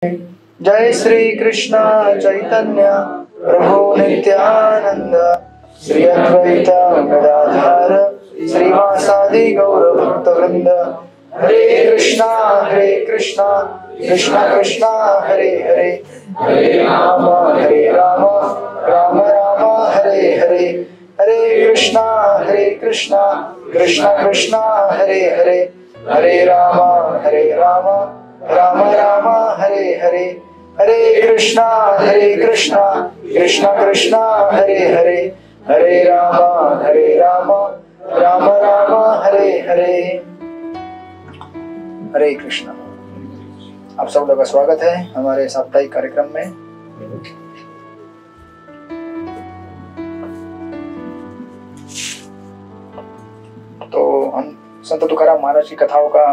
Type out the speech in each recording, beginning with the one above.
जय श्री कृष्ण चैतन्य प्रभु नित्यानंद श्री अद्वैत गदाधर श्रीवासादि गौर भक्त वृंद। हरे कृष्णा कृष्णा कृष्णा हरे हरे, हरे राम राम राम हरे हरे। हरे कृष्णा कृष्णा कृष्णा हरे हरे, हरे राम राम राम हरे हरे। हरे कृष्णा कृष्णा कृष्णा हरे हरे, हरे राम राम राम हरे हरे। हरे कृष्णा। आप सब लोग का स्वागत है हमारे साप्ताहिक कार्यक्रम में। तो हम संत तुकाराम महाराज की कथाओं का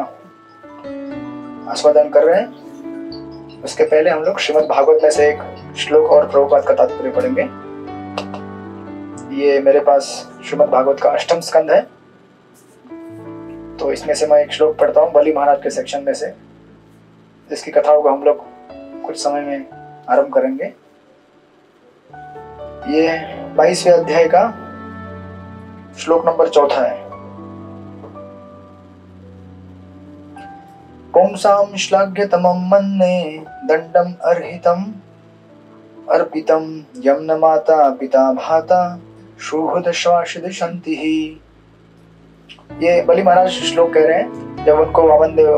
आस्वादन कर रहे हैं। उसके पहले हम लोग श्रीमद् भागवत में से एक श्लोक और प्रभुपाद का तात्पर्य पढ़ेंगे। ये मेरे पास श्रीमद् भागवत का 8वां स्कंद है, तो इसमें से मैं एक श्लोक पढ़ता हूँ बलि महाराज के सेक्शन में से, जिसकी कथाओं को हम लोग कुछ समय में आरंभ करेंगे। ये 22वें अध्याय का श्लोक नंबर 4 है। पुंसां श्लाघ्यतमं मन्ये दंडम अर्हितम अर्पितम यम न माता पिता भाता शुहद श्वासिद शंतिः। ये बलि महाराज श्लोक कह रहे हैं जब उनको वामन देव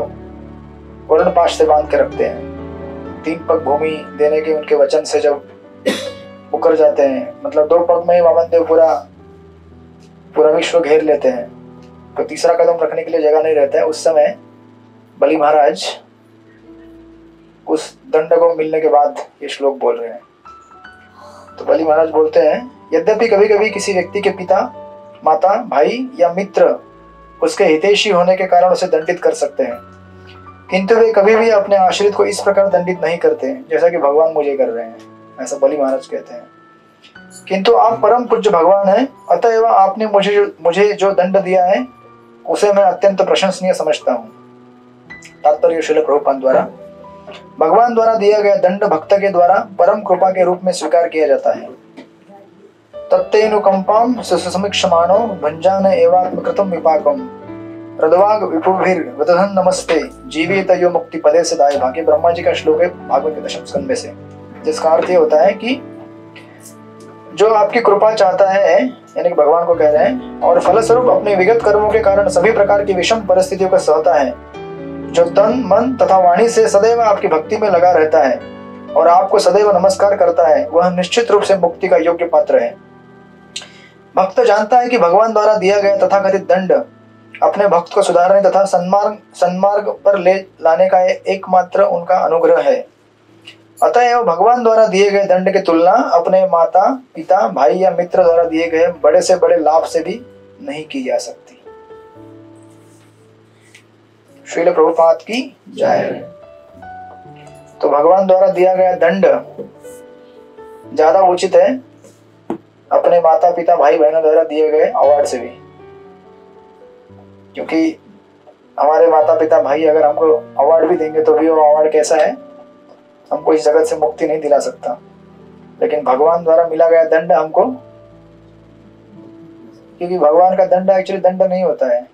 वर्ण पाश से बांध के रखते हैं, 3 पग भूमि देने के उनके वचन से जब मुकर जाते हैं, मतलब 2 पग में वामन देव पूरा विश्व घेर लेते हैं, तो तीसरा कदम रखने के लिए जगह नहीं रहता है। उस समय बलि महाराज उस दंड को मिलने के बाद ये श्लोक बोल रहे हैं। तो बलि महाराज बोलते हैं, यद्यपि कभी कभी किसी व्यक्ति के पिता, माता, भाई या मित्र उसके हितैषी होने के कारण उसे दंडित कर सकते हैं, किंतु वे कभी भी अपने आश्रित को इस प्रकार दंडित नहीं करते जैसा कि भगवान मुझे कर रहे हैं, ऐसा बलि महाराज कहते हैं। किंतु आप परम पूज्य भगवान हैं, अतएव आपने मुझे जो दंड दिया है उसे मैं अत्यंत प्रशंसनीय समझता हूँ। तात्पर्य श्रील प्रभुपाद द्वारा भगवान द्वारा दिया गया दंड भक्त के द्वारा परम कृपा के रूप में स्वीकार किया जाता है। तत्तेनुकंपाम सुसमीक्षमाणो भंजान एवात्मकृतम विपाकम रदवाग विपुभिर वदधन नमस्ते जीवित यो मुक्ति पदे से दाय भाग्य। ब्रह्मा जी का श्लोक है भागवत के 10वें स्कंद में से, जिसका अर्थ ये होता है कि जो आपकी कृपा चाहता है, यानी कि भगवान को कह रहे हैं, और फलस्वरूप अपने विगत कर्मों के कारण सभी प्रकार की विषम परिस्थितियों का सहता है, जो तन मन तथा वाणी से सदैव आपकी भक्ति में लगा रहता है और आपको सदैव नमस्कार करता है, वह निश्चित रूप से मुक्ति का योग्य पात्र है। भक्त जानता है कि भगवान द्वारा दिया गया तथाकथित दंड अपने भक्त को सुधारने तथा सन्मार्ग पर ले लाने का एकमात्र उनका अनुग्रह है। अतएव भगवान द्वारा दिए गए दंड की तुलना अपने माता पिता भाई या मित्र द्वारा दिए गए बड़े से बड़े लाभ से भी नहीं की जा सकती। श्रील प्रभुपाद की जय। तो भगवान द्वारा दिया गया दंड ज्यादा उचित है अपने माता पिता भाई बहनों द्वारा दिए गए अवार्ड से भी, क्योंकि हमारे माता पिता भाई अगर हमको अवार्ड भी देंगे तो भी वो अवार्ड कैसा है, हमको इस जगत से मुक्ति नहीं दिला सकता। लेकिन भगवान द्वारा मिला गया दंड हमको, क्योंकि भगवान का दंड एक्चुअली दंड नहीं होता है,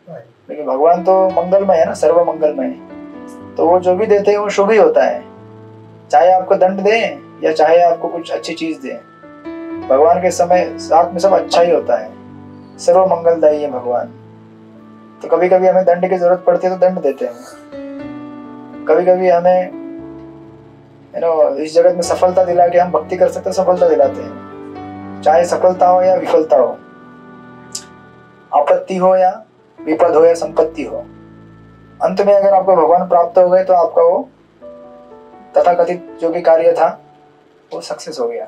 लेकिन भगवान तो मंगलमय है ना, सर्व मंगलमय, तो वो जो भी देते हैं वो शुभ ही होता है। चाहे आपको दंड दें या चाहे आपको कुछ अच्छी चीज दें, भगवान के समय साथ में सब अच्छा ही होता है, सर्व मंगलदायी है भगवान। तो कभी कभी हमें दंड की जरूरत पड़ती है तो दंड देते हैं, कभी कभी हमें इस जगत में सफलता दिला के हम भक्ति कर सकते हैं, सफलता दिलाते हैं, चाहे सफलता हो या विफलता हो, आपत्ति हो या विपद हो या संपत्ति हो, अंत में अगर आपको भगवान प्राप्त हो गए तो आपका वो तथाकथित जो भी कार्य था वो सक्सेस हो गया।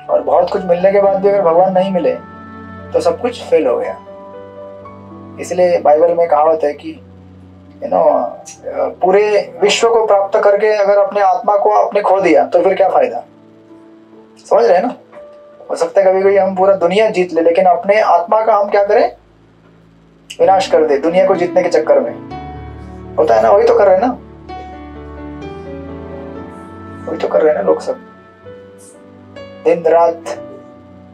और बहुत कुछ मिलने के बाद भी अगर भगवान नहीं मिले तो सब कुछ फेल हो गया। इसलिए बाइबल में कहावत है कि पूरे विश्व को प्राप्त करके अगर अपने आत्मा को आपने खो दिया तो फिर क्या फायदा। समझ रहे हैं ना। हो सकता है कभी कभी हम पूरा दुनिया जीत ले, लेकिन अपने आत्मा का हम क्या करें, विनाश कर दे दुनिया को जीतने के चक्कर में। होता है ना, वही तो कर रहे हैं ना। वही तो कर रहे हैं ना लोग सब, दिन रात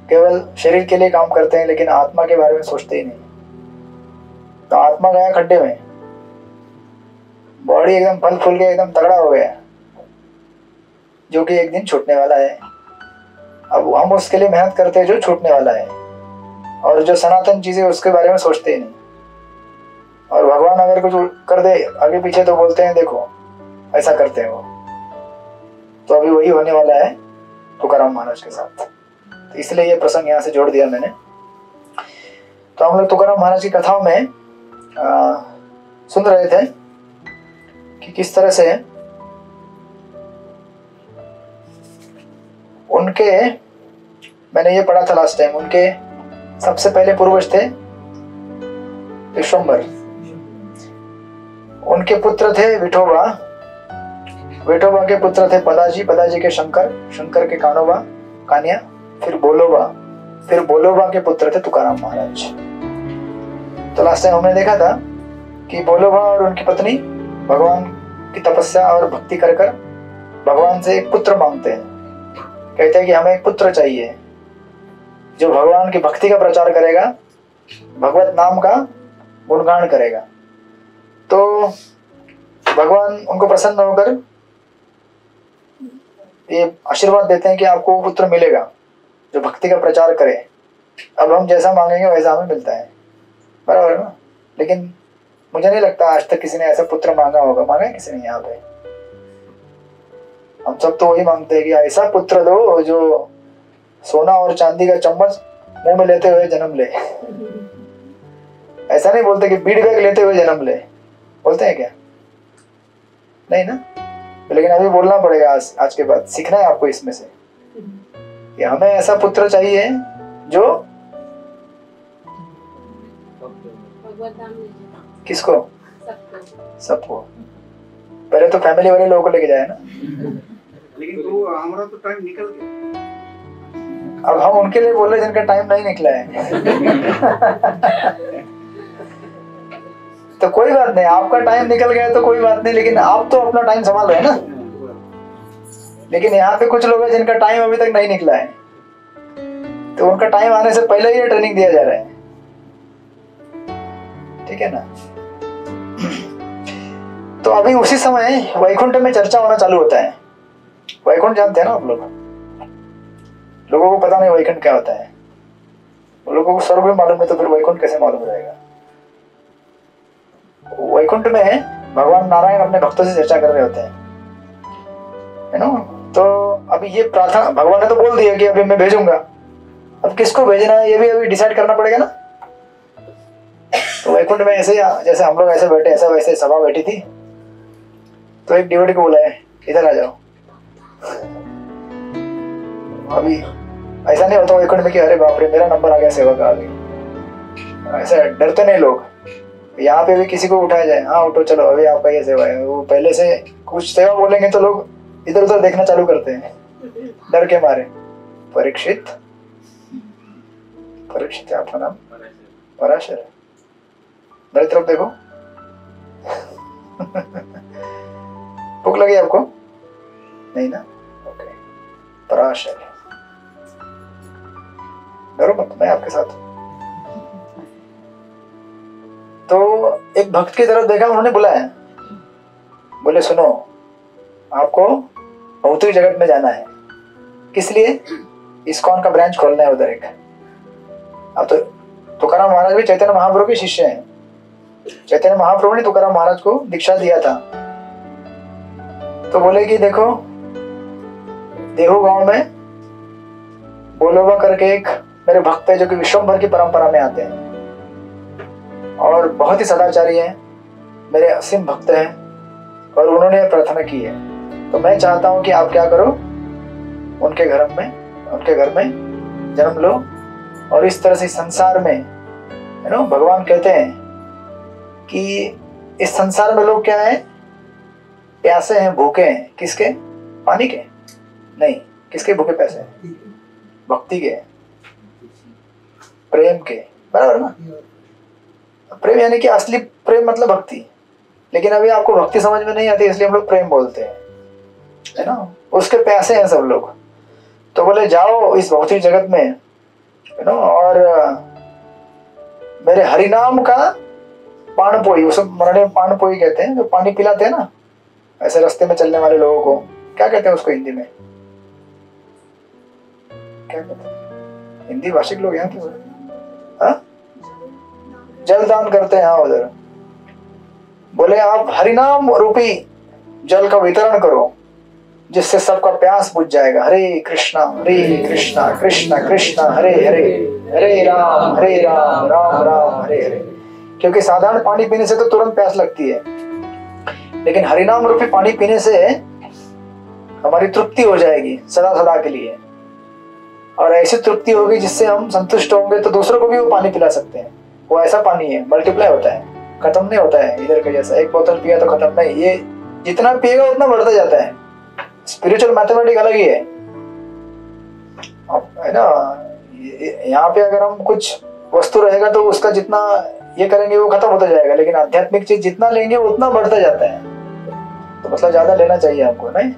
केवल शरीर के लिए काम करते हैं, लेकिन आत्मा के बारे में सोचते ही नहीं। तो आत्मा गया खड्डे में, बॉडी एकदम फल फूल के एकदम तगड़ा हो गया, जो कि एक दिन छूटने वाला है। अब हम उसके लिए मेहनत करते हैं जो छूटने वाला है, और जो सनातन चीजें उसके बारे में सोचते ही नहीं। और भगवान अगर कुछ कर दे आगे पीछे तो बोलते हैं देखो ऐसा करते हैं वो। तो अभी वही होने वाला है तुकाराम महाराज के साथ, तो इसलिए ये प्रसंग यहाँ से जोड़ दिया मैंने। तो हम लोग तुकाराम महाराज की कथाओं में सुन रहे थे कि किस तरह से उनके, मैंने ये पढ़ा था लास्ट टाइम, उनके सबसे पहले पूर्वज थे विश्वम्भर, उनके पुत्र थे विठोबा, विठोबा के पुत्र थे पदाजी, पदाजी के शंकर, शंकर के कानोबा, कानिया, फिर बोलोबा, फिर बोलोबा के पुत्र थे तुकाराम महाराज। तो लास्ट टाइम हमने देखा था कि बोलोबा और उनकी पत्नी भगवान की तपस्या और भक्ति कर कर भगवान से एक पुत्र मांगते हैं। कहते हैं कि हमें एक पुत्र चाहिए जो भगवान की भक्ति का प्रचार करेगा, भगवत नाम का गुणगान करेगा। तो भगवान उनको प्रसन्न होकर ये आशीर्वाद देते हैं कि आपको वो पुत्र मिलेगा जो भक्ति का प्रचार करे। अब हम जैसा मांगेंगे वैसा हमें मिलता है, बराबर ना। लेकिन मुझे नहीं लगता आज तक किसी ने ऐसा पुत्र मांगा होगा। मांगा है किसी ने यहाँ पे? हम सब तो वही मांगते हैं कि ऐसा पुत्र दो जो सोना और चांदी का चम्मच मुंह में लेते हुए जन्म ले। ऐसा नहीं बोलते कि बीड़ बैग लेते हुए जन्म ले, बोलते हैं क्या? नहीं ना। लेकिन अभी बोलना पड़ेगा आज के बाद, सीखना है आपको इसमें से कि हमें ऐसा पुत्र चाहिए जो किसको? सबको। पहले तो फैमिली वाले लोगों को लेके जाए ना। लेकिन तो हमारा तो टाइम निकल गया। अब हम उनके लिए बोल रहे जिनका टाइम नहीं निकला है। तो कोई बात नहीं, आपका टाइम निकल गया तो कोई बात नहीं, लेकिन आप तो अपना टाइम संभाल रहे हैं ना। लेकिन यहाँ पे कुछ लोग हैं जिनका टाइम अभी तक नहीं निकला है, तो उनका टाइम आने से पहले ही ट्रेनिंग दिया जा रहा है। ठीक है ना। तो अभी उसी समय वैकुंठ में चर्चा होना चालू होता है। वैकुंठ जानते हैं ना आप लोग? लोगों को पता नहीं वैकुंठ क्या होता है। लोगों को स्वर्ग में मालूम है तो फिर वैकुंठ कैसे मालूम रहेगा? वैकुंठ में भगवान नारायण अपने भक्तों से चर्चा कर रहे होते हैं, है ना। तो अभी ये प्रार्थना भगवान ने तो बोल दिया कि अभी मैं भेजूंगा, अब किसको भेजना है ये भी अभी डिसाइड करना पड़ेगा ना। तो वैकुंठ में ऐसे जैसे हम लोग ऐसे बैठे, ऐसा वैसे सभा बैठी थी, तो एक डिवोटी को बोला है इधर आ जाओ। अभी ऐसा नहीं होता वैकुंठ में कि अरे बाप रे मेरा नंबर आ गया सेवा का, अभी ऐसा डरते नहीं लोग। यहाँ पे भी किसी को उठाया जाए, हाँ उठो चलो अभी आपका ये सेवा है, वो पहले से कुछ सेवा बोलेंगे तो लोग इधर उधर देखना चालू करते हैं डर के मारे। परीक्षित, परीक्षित है आपका नाम? पराशर है। मेरी तरफ देखो। भूख लगी आपको? नहीं ना, ओके। पराशर, डरो मत, मैं आपके साथ। तो एक भक्त की तरफ देखा, उन्होंने बुलाया, बोले सुनो आपको भौतिक जगत में जाना है। किस लिए? इस्कॉन का ब्रांच खोलना है उधर एक। अब तो तुकाराम महाराज भी चैतन्य महाप्रभु के शिष्य हैं। चैतन्य महाप्रभु ने तुकाराम महाराज को दीक्षा दिया था। तो बोले कि देखो देहू गांव में बोलोबा करके एक मेरे भक्त है जो कि विश्वम्भर की परंपरा में आते हैं और बहुत ही सदाचारी हैं, मेरे असीम भक्त हैं, और उन्होंने प्रार्थना की है। तो मैं चाहता हूं कि आप क्या करो, उनके घर में जन्म लो, और इस तरह से संसार में, है ना, भगवान कहते हैं कि इस संसार में लोग क्या है, प्यासे हैं, भूखे हैं। किसके? पानी के नहीं, किसके भूखे प्यासे हैं? भक्ति के, प्रेम के, बराबर ना। प्रेम यानी कि असली प्रेम मतलब भक्ति। लेकिन अभी आपको भक्ति समझ में नहीं आती, इसलिए हम लोग प्रेम बोलते हैं। है ना, उसके प्यासे हैं सब लोग। तो बोले जाओ इस भौतिक जगत में, यू नो, और मेरे हरिनाम का पान पोई, उसे मराठी में पान पोई कहते हैं, जो पानी पिलाते हैं ना ऐसे रास्ते में चलने वाले लोगों को, क्या कहते हैं उसको हिंदी में, क्या कहते हैं हिंदी भाषिक लोग यहाँ के? हाँ, जलदान करते हैं। हाँ उधर बोले आप हरिनाम रूपी जल का वितरण करो, जिससे सबका प्यास बुझ जाएगा। हरे कृष्णा कृष्णा कृष्णा हरे हरे, हरे राम राम राम हरे हरे। क्योंकि साधारण पानी पीने से तो तुरंत प्यास लगती है, लेकिन हरिनाम रूपी पानी पीने से हमारी तृप्ति हो जाएगी सदा सदा के लिए, और ऐसी तृप्ति होगी जिससे हम संतुष्ट होंगे तो दूसरों को भी वो पानी पिला सकते हैं। वो ऐसा पानी है, मल्टीप्लाई होता है, खत्म नहीं होता है इधर के जैसा एक बोतल पिया तो खत्म नहीं, ये जितना पिएगा उतना बढ़ता जाता है। स्पिरिचुअल मैथमेटिक अलग ही है ना। यहाँ पे अगर हम कुछ वस्तु रहेगा तो उसका जितना ये करेंगे वो खत्म होता जाएगा, लेकिन आध्यात्मिक चीज जितना लेंगे उतना बढ़ता जाता है। तो मतलब ज्यादा लेना चाहिए हमको, नहीं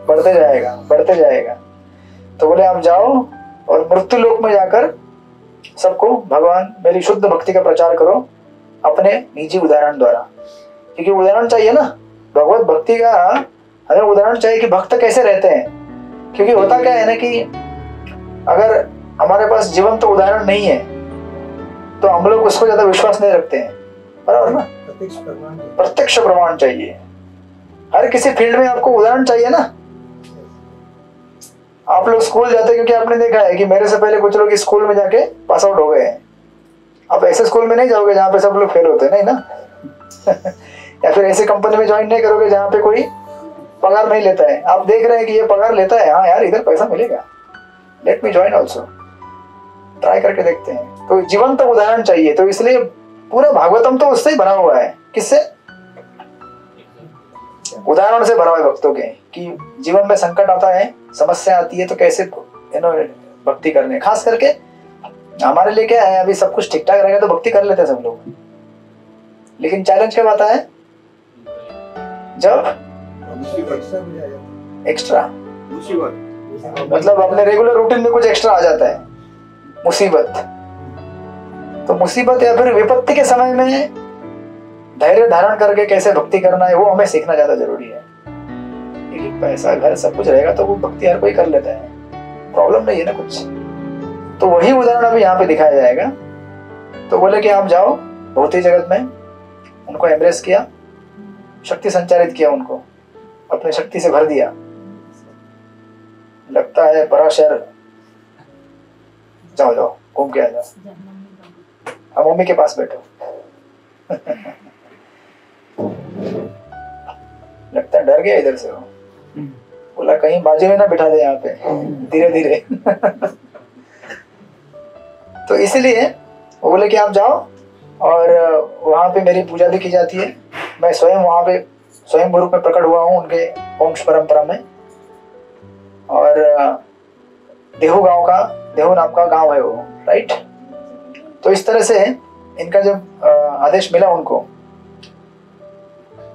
बढ़ते जाएगा बढ़ते जाएगा। तो बोले आप जाओ और मृत्यु लोक में जाकर सबको भगवान मेरी शुद्ध भक्ति का प्रचार करो अपने निजी उदाहरण द्वारा, क्योंकि उदाहरण चाहिए ना भगवत भक्ति का, हमें उदाहरण चाहिए कि भक्त कैसे रहते हैं। क्योंकि होता क्या है ना कि अगर हमारे पास जीवंत उदाहरण नहीं है तो हम लोग उसको ज्यादा विश्वास नहीं रखते हैं, बराबर ना। प्रत्यक्ष प्रमाण चाहिए हर किसी फील्ड में, आपको उदाहरण चाहिए ना। आप लोग स्कूल जाते हैं क्योंकि आपने देखा है कि मेरे से पहले कुछ लोग स्कूल में जाके पास आउट हो गए हैं। आप ऐसे स्कूल में नहीं जाओगे जहाँ पे सब लोग फेल होते हैं, नहीं ना या फिर ऐसे कंपनी में ज्वाइन नहीं करोगे जहाँ पे कोई पगार नहीं लेता है। आप देख रहे हैं कि ये पगार लेता है, हाँ यार इधर पैसा मिलेगा, let me join also, try करके देखते हैं। तो जीवंत उदाहरण चाहिए, तो इसलिए पूरा भागवतम तो उससे ही भरा हुआ है। किससे? उदाहरण से भरा हुआ है भक्तों के, कि जीवन में संकट आता है, समस्या आती है तो कैसे भक्ति करने। खास करके हमारे लिए क्या है, अभी सब कुछ ठीक ठाक रहेगा तो भक्ति कर लेते हैं सब लोग, लेकिन चैलेंज कब आता है? जब एक्स्ट्रा मतलब अपने रेगुलर रूटीन में कुछ एक्स्ट्रा आ जाता है, मुसीबत। तो मुसीबत या फिर विपत्ति के समय में धैर्य धारण करके कैसे भक्ति करना है वो हमें सीखना ज्यादा जरूरी है। क्योंकि पैसा घर सब कुछ रहेगा तो वो भक्ति हर कोई कर लेता है, प्रॉब्लम नहीं है ना कुछ। तो वही उदाहरण अभी यहाँ पे दिखाया जाएगा। तो बोले कि आप जाओ भौतिक जगत में, उनको एम्ब्रेस किया, शक्ति संचारित किया, उनको अपनी शक्ति से भर दिया। लगता है पराशर, जाओ जाओ घूम के आ जाओ, अब मम्मी के पास बैठो लगता है डर गया इधर से, वो बोला कहीं बाजू में ना बिठा दे यहाँ पे धीरे धीरे तो इसलिए वो बोले कि आप जाओ और वहां पे मेरी पूजा भी की जाती है। मैं स्वयं वहां पे स्वयं रूप में प्रकट हुआ हूँ उनके वंश परंपरा में। और देहू नाम का गांव है वो, राइट। तो इस तरह से इनका जब आदेश मिला उनको,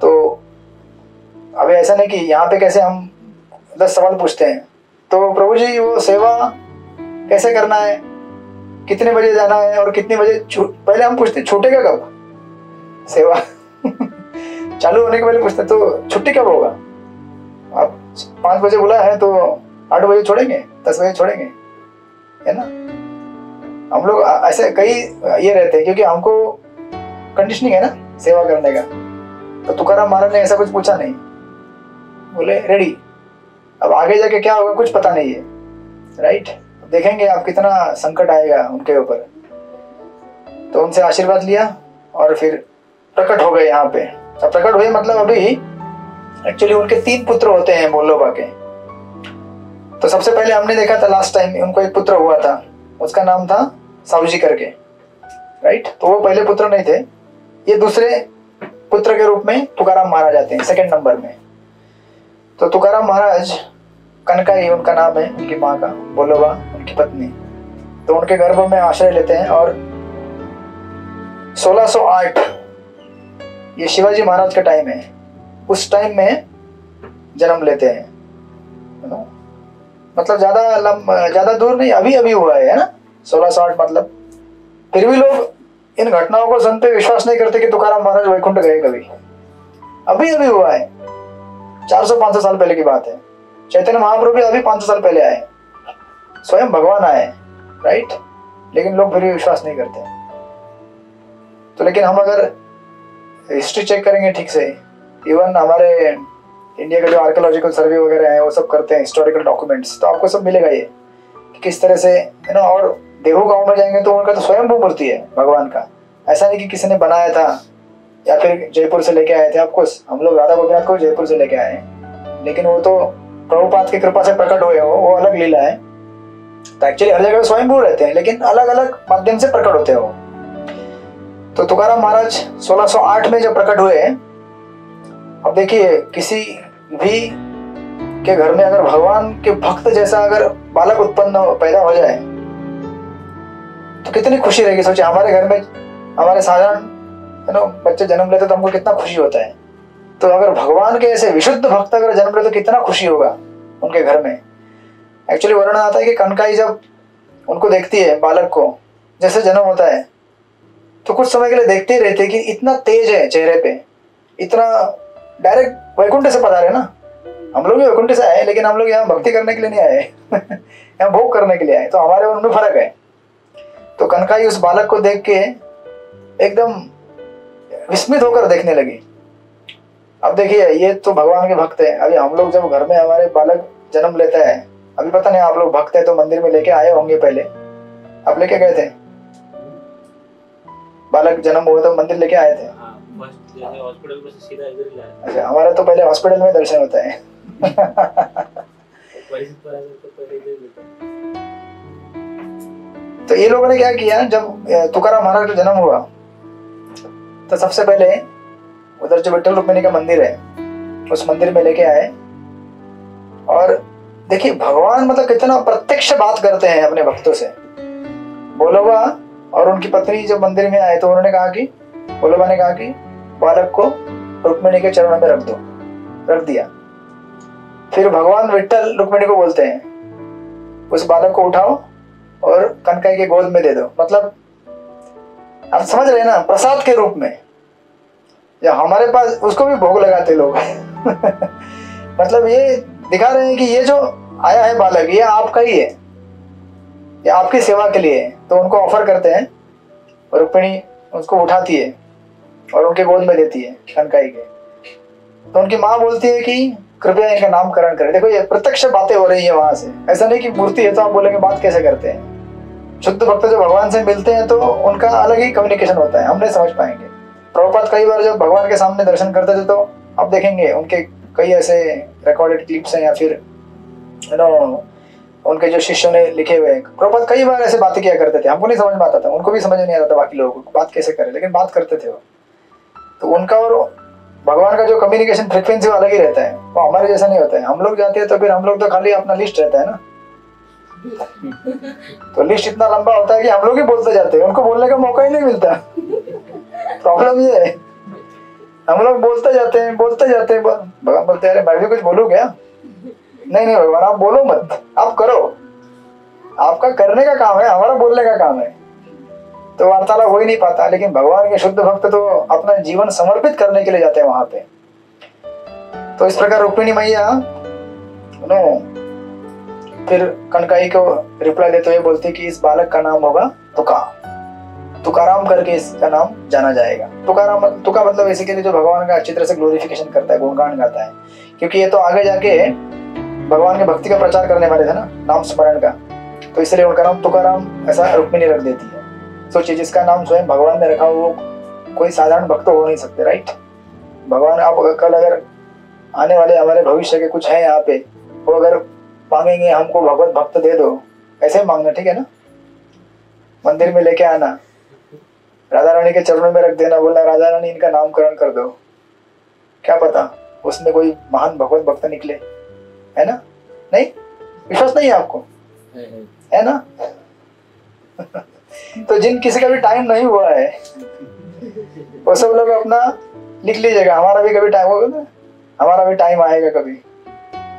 तो अभी ऐसा नहीं कि यहाँ पे कैसे हम 10 सवाल पूछते हैं, तो प्रभु जी वो सेवा कैसे करना है, कितने बजे जाना है और कितने बजे पहले हम पूछते छूटेगा कब सेवा चालू होने के पहले पूछते तो छुट्टी कब होगा। आप 5 बजे बुला है तो 8 बजे छोड़ेंगे, 10 बजे छोड़ेंगे, है ना। हम लोग ऐसे कई ये रहते हैं क्योंकि हमको कंडीशनिंग है ना सेवा करने का। तो तुकाराम महाराज ने ऐसा कुछ पूछा नहीं, बोले रेडी। अब आगे जाके क्या होगा कुछ पता नहीं है, राइट। देखेंगे आप कितना संकट आएगा उनके ऊपर। तो उनसे आशीर्वाद लिया और फिर प्रकट हो गए यहाँ पे। अब प्रकट हुए मतलब अभी एक्चुअली उनके 3 पुत्र होते हैं बोल्लोबा के। तो सबसे पहले हमने देखा था लास्ट टाइम उनको एक पुत्र हुआ था, उसका नाम था सावजी करके, राइट। तो वो पहले पुत्र नहीं थे, ये दूसरे पुत्र के रूप में तुकाराम महाराज आते हैं सेकंड नंबर में। तो तुकाराम महाराज कनकाई उनका नाम है, उनकी माँ का, बोल्लोबा उनकी पत्नी। तो उनके गर्भ में आश्रय लेते हैं। और 1608 ये शिवाजी महाराज का टाइम है। उस टाइम में जन्म लेते हैं, है ना? मतलब ज्यादा दूर नहीं, अभी अभी हुआ है ना 1660 मतलब। फिर भी लोग इन घटनाओं को सुनते विश्वास नहीं करते कि तुकाराम महाराज वैकुंठ गए कभी। अभी अभी हुआ है, 400-500 साल पहले की बात है। चैतन्य महाप्रभु भी अभी 500 साल पहले आए, स्वयं भगवान आए, राइट? लेकिन लोग फिर भी विश्वास नहीं करते। तो लेकिन हम अगर हिस्ट्री चेक करेंगे ठीक से, इवन हमारे इंडिया का जो आर्कियोलॉजिकल सर्वे वगैरह है वो सब करते हैं, हिस्टोरिकल डॉक्यूमेंट्स, तो आपको सब मिलेगा ये कि किस तरह से, है ना। और देहू गांव में जाएंगे तो उनका तो स्वयंभू मूर्ति है भगवान का, ऐसा नहीं कि किसी ने बनाया था या फिर जयपुर से लेके आए थे। आपको हम लोग राधा गोपीनाथ को जयपुर से लेके आए हैं, लेकिन वो तो प्रभुपाद की कृपा से प्रकट हुए हो, वो अलग लीला है। तो एक्चुअली हर जगह स्वयंभू रहते हैं, लेकिन अलग अलग माध्यम से प्रकट होते हो। तो तुकाराम महाराज 1608 में जब प्रकट हुए, अब देखिए किसी भी के घर में अगर भगवान के भक्त जैसा अगर बालक उत्पन्न पैदा हो जाए तो कितनी खुशी रहेगी। सोचिए हमारे घर में हमारे साधारण, है ना, बच्चे जन्म लेते तो हमको कितना खुशी होता है। तो अगर भगवान के ऐसे विशुद्ध भक्त अगर जन्म ले तो कितना खुशी होगा उनके घर में। एक्चुअली वर्णन आता है कि कनकाई जब उनको देखती है बालक को, जैसे जन्म होता है, तो कुछ समय के लिए देखते ही रहते कि इतना तेज है चेहरे पे, इतना डायरेक्ट वैकुंठ से पधारे ना। हम लोग भी वैकुंठ से आए, लेकिन हम लोग यहाँ भक्ति करने के लिए नहीं आए यहाँ भोग करने के लिए आए, तो हमारे उनमें फर्क है। तो कनकाई उस बालक को देख के एकदम विस्मित होकर देखने लगी। अब देखिए ये तो भगवान के भक्त है। अभी हम लोग जब घर में हमारे बालक जन्म लेता है, अभी पता नहीं आप लोग भक्त है तो मंदिर में लेके आए होंगे, पहले आप लेके गए थे? बालक जन्म हुआ तो मंदिर लेके आए थे? हॉस्पिटल में से सीधा इधर ही लाया। अच्छा, हमारा तो पहले हॉस्पिटल में दर्शन होता है तो ये लोगों ने क्या किया, जब तुकाराम महाराज का जन्म हुआ तो सबसे पहले उधर जो विठ्ठल रुक्मिणी का मंदिर है उस मंदिर में लेके आए। और देखिए भगवान मतलब कितना प्रत्यक्ष बात करते हैं अपने भक्तों से। बोलोबा और उनकी पत्नी जब मंदिर में आए तो उन्होंने कहा कि, बोलोबा ने कहा कि बालक को रुक्मिणी के चरणों में रख दिया। फिर भगवान विठ्ठल रुक्मिणी को बोलते हैं उस बालक को उठाओ और कनकाई के गोद में दे दो। मतलब आप समझ रहे हैं ना, प्रसाद के रूप में। या हमारे पास उसको भी भोग लगाते लोग मतलब ये दिखा रहे हैं कि ये जो आया है बालक ये आपका ही है, ये आपकी सेवा के लिए है। तो उनको ऑफर करते हैं और रुक्मिणी उसको उठाती है और उनके गोद में देती है कनकाई के। तो उनकी माँ बोलती है कि कृपया इनका नामकरण करें। देखो ये प्रत्यक्ष बातें हो रही है वहां से, ऐसा नहीं कि मूर्ति है तो आप बोलेंगे बात कैसे करते हैं। शुद्ध भक्त जो भगवान से मिलते हैं तो उनका अलग ही कम्युनिकेशन होता है, हम नहीं समझ पाएंगे। प्रभुपाद कई बार जब भगवान के सामने दर्शन करते थे तो आप देखेंगे उनके कई ऐसे रिकॉर्डेड क्लिप्स हैं या फिर उनके जो शिष्यों ने लिखे हुए हैं। प्रभुपाद कई बार ऐसे बातें किया करते थे, हमको नहीं समझ में आता था, उनको भी समझ नहीं आता था बाकी लोगों को बात कैसे करें, लेकिन बात करते थे वो। तो उनका और भगवान का जो कम्युनिकेशन फ्रिक्वेंसी अलग ही रहता है, वो हमारे जैसा नहीं होता है। हम लोग जाते हैं तो फिर हम लोग तो खाली अपना लिस्ट रहता है ना तो लिस्ट इतना लंबा होता है कि हम लोग ही बोलते जाते हैं, उनको बोलने का मौका ही नहीं मिलता प्रॉब्लम ये है, हम लोग बोलते जाते हैं भगवान बोलते हैं अरे मैं भी कुछ बोलूं क्या? नहीं भगवान आप बोलो मत, आप करो, आपका करने का काम है, हमारा बोलने का काम है। तो वार्तालाप हो ही नहीं पाता। लेकिन भगवान के शुद्ध भक्त तो अपना जीवन समर्पित करने के लिए जाते हैं वहां पे। तो इस प्रकार रुक्मिणी मैया फिर कनकाई को रिप्लाई देते हुए बोलती कि इस बालक का नाम होगा तुकाराम करके इसका नाम जाना जाएगा। तुका मतलब बेसिकली जो भगवान का अच्छी तरह से ग्लोरिफिकेशन करता है, गुणगान गाता है, क्योंकि ये तो आगे जाके भगवान के भक्ति का प्रचार करने वाले थे ना, नाम स्मरण का, तो इसलिए उनका नाम तुकाराम ऐसा रुक्मिणी रख देती है। सोचिए जिसका नाम स्वयं भगवान ने रखा वो कोई साधारण भक्त हो नहीं सकते, राइट? भगवान आप कल अगर आने वाले हमारे भविष्य के कुछ है यहाँ पे, वो अगर मांगेंगे हमको भगवत भक्त दे दो, ऐसे ही मांगना, ठीक है ना? मंदिर में लेके आना, राधा रानी के चरणों में रख देना, बोलना राधा रानी इनका नामकरण कर दो। क्या पता उसमें कोई महान भगवत भक्त निकले, है ना? नहीं विश्वास नहीं है आपको, है ना? तो जिन किसी का भी टाइम नहीं हुआ है वो सब लोग अपना लिख लीजिएगा, हमारा भी कभी टाइम होगा ना, हमारा भी टाइम आएगा कभी,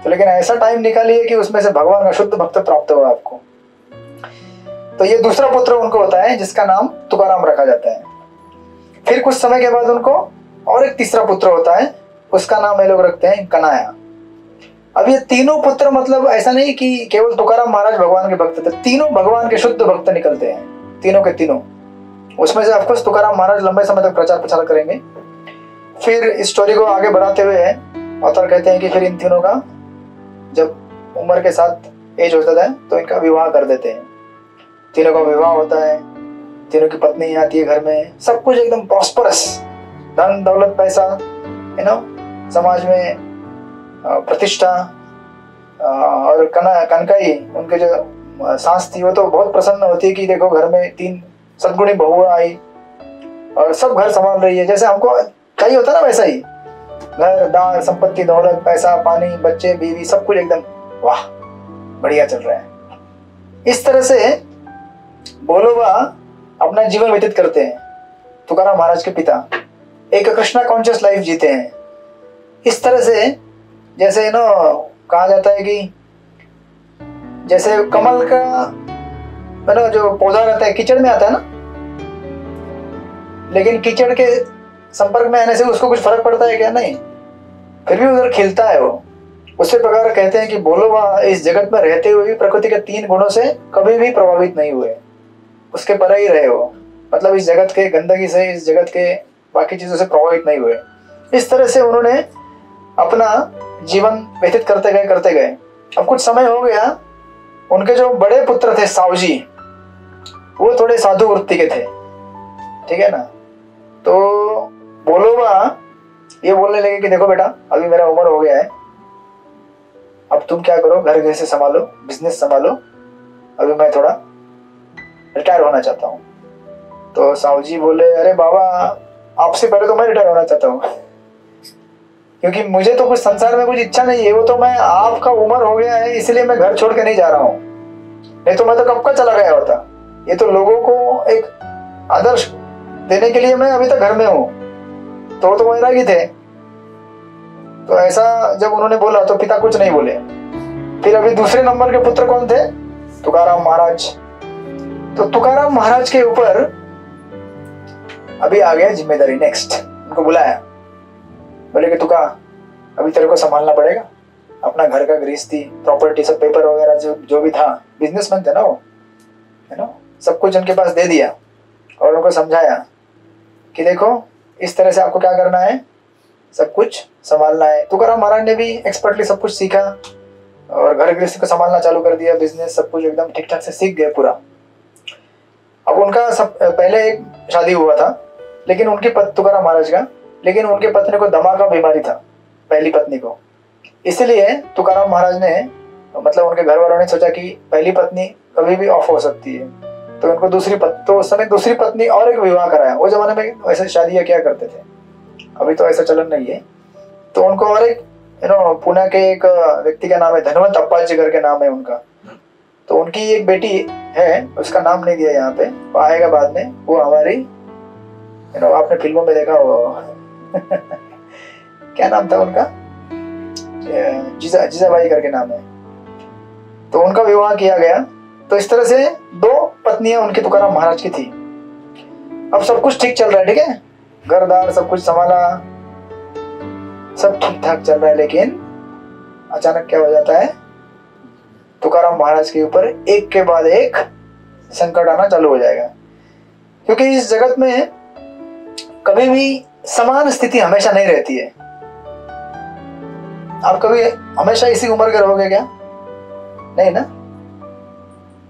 तो लेकिन ऐसा टाइम निकालिए कि उसमें से भगवान का शुद्ध भक्त प्राप्त हो आपको। तो ये दूसरा पुत्र उनको होता है जिसका नाम तुकाराम रखा जाता है। फिर कुछ समय के बाद उनको और एक तीसरा पुत्र होता है, उसका नाम ये लोग रखते हैं कन्हैया। अब ये तीनों पुत्र मतलब ऐसा नहीं कि केवल तुकाराम महाराज भगवान के भक्त थे, तीनों भगवान के शुद्ध भक्त निकलते हैं, तीनों के तीनों। उसमें से ऑफकोर्स तुकाराम महाराज लंबे समय तक प्रचार प्रचार करेंगे। फिर इस स्टोरी को आगे बढ़ाते हुए ऑथर कहते हैं कि फिर इन तीनों का जब उम्र के साथ एज होता है तो इनका विवाह कर देते हैं। तीनों का विवाह होता है, तीनों की पत्नी आती है घर में, सब कुछ एकदम प्रॉस्परस, धन दौलत पैसा, समाज में प्रतिष्ठा। और कनकाई उनके जो सास थी वो तो बहुत प्रसन्न होती है कि देखो घर में 3 सद्गुणी बहुआ आई और सब घर संभाल रही है, जैसे हमको चाहिए होता ना वैसा ही, घर दार संपत्ति दौलत पैसा पानी बच्चे बीवी सब कुछ एकदम वाह बढ़िया चल रहा है। इस तरह से बोलोबा अपना जीवन व्यतीत करते हैं। तुकाराम महाराज के पिता एक कृष्णा कॉन्शियस लाइफ जीते हैं। इस तरह से जैसे कहा जाता है कि जैसे कमल का जो पौधा रहता है कीचड़ में आता है ना, लेकिन कीचड़ के संपर्क में आने से उसको कुछ फर्क पड़ता है क्या? नहीं, फिर भी उधर खिलता है वो। उसी प्रकार कहते हैं कि बोलोबा इस जगत में रहते हुए भी प्रकृति के 3 गुणों से कभी भी प्रभावित नहीं हुए, उसके परे ही रहे वो, मतलब इस जगत के गंदगी से, इस जगत के बाकी चीजों से प्रभावित नहीं हुए। इस तरह से उन्होंने अपना जीवन व्यतीत करते गए। अब कुछ समय हो गया, उनके जो बड़े पुत्र थे सावजी, वो थोड़े साधु वृत्ति के थे, ठीक है ना। तो बोलोबा ये बोलने लगे कि देखो बेटा अभी मेरा उम्र हो गया है, अब तुम क्या करो, घर से संभालो, बिजनेस संभालो, अभी मैं थोड़ा रिटायर होना चाहता हूँ। तो सावजी बोले अरे बाबा आपसे पहले तो मैं रिटायर होना चाहता हूँ, क्योंकि मुझे तो कुछ संसार में कुछ इच्छा नहीं है, वो तो मैं आपका उम्र हो गया है इसलिए मैं घर छोड़ के नहीं जा रहा हूँ, नहीं तो मैं तो कब का चला गया होता। ये तो लोगों को एक आदर्श देने के लिए मैं अभी तक घर में हूँ, तो वैरागी थे। तो ऐसा जब उन्होंने बोला तो पिता कुछ नहीं बोले। फिर अभी दूसरे नंबर के पुत्र कौन थे? तुकाराम महाराज। तो तुकाराम महाराज के ऊपर अभी आ गया जिम्मेदारी। नेक्स्ट उनको बुलाया, बोले कि तुका अभी तेरे को संभालना पड़ेगा अपना घर का गृहस्थी, प्रॉपर्टी, सब पेपर वगैरह जो भी था, बिजनेसमैन थे ना वो, है ना, सब कुछ उनके पास दे दिया और उनको समझाया कि देखो इस तरह से आपको क्या करना है, सब कुछ संभालना है। तुकाराम महाराज ने भी एक्सपर्टली सब कुछ सीखा और घर गृहस्थी को संभालना चालू कर दिया, बिजनेस सब कुछ एकदम ठीक ठाक से सीख गए पूरा। अब उनका सब पहले एक शादी हुआ था, लेकिन उनकी तुकाराम महाराज का, लेकिन उनके पत्नी को दमा का बीमारी था, पहली पत्नी को। इसलिए तुकाराम महाराज ने, मतलब उनके घर वालों ने सोचा कि पहली पत्नी कभी भी ऑफ हो सकती है, तो उनको तो उस समय दूसरी पत्नी और एक विवाह कराया। वो जमाने में ऐसे शादियां क्या करते थे, अभी तो ऐसा चलन नहीं है। तो उनको और एक पुणे के एक व्यक्ति का नाम है धनवंत अप्पाजी करके नाम है उनका, तो उनकी एक बेटी है, उसका नाम नहीं दिया यहाँ पे, वो आएगा बाद में। वो हमारी आपने फिल्मों में देखा हो क्या नाम था उनका, जीजाबाई करके नाम है। तो उनका विवाह किया गया। तो इस तरह से 2 पत्नियां उनकी तुकाराम महाराज की थी। अब सब कुछ ठीक चल रहा है, ठीक है, घरदार सब कुछ संभाला, सब ठीक ठाक चल रहा है। लेकिन अचानक क्या हो जाता है, तुकाराम महाराज के ऊपर एक के बाद एक संकट आना चालू हो जाएगा। क्योंकि इस जगत में कभी भी समान स्थिति हमेशा नहीं रहती है। आप कभी हमेशा इसी उम्र के रहोगे क्या? नहीं ना।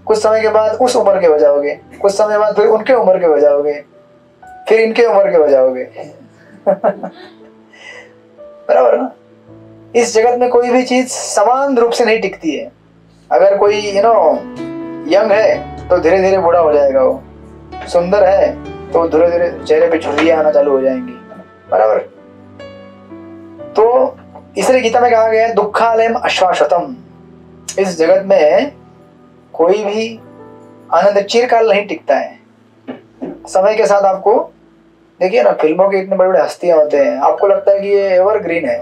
कुछ समय के बाद उस उम्र के हो जाओगे, कुछ समय बाद फिर उनके उम्र के हो जाओगे, फिर इनके उम्र के हो जाओगे बराबर ना। इस जगत में कोई भी चीज समान रूप से नहीं टिकती है। अगर कोई यंग है तो धीरे धीरे बूढ़ा हो जाएगा, वो सुंदर है तो धीरे धीरे चेहरे पे झुर्रियां आना चालू हो जाएंगी, बराबर। तो इसलिए गीता में कहा गया है दुखालयम अश्वाश्वतम। इस जगत में कोई भी आनंद चिरकाल नहीं टिकता है। समय के साथ आपको देखिए ना, फिल्मों के इतने बड़े बड़े हस्तियां होते हैं, आपको लगता है कि ये एवरग्रीन है,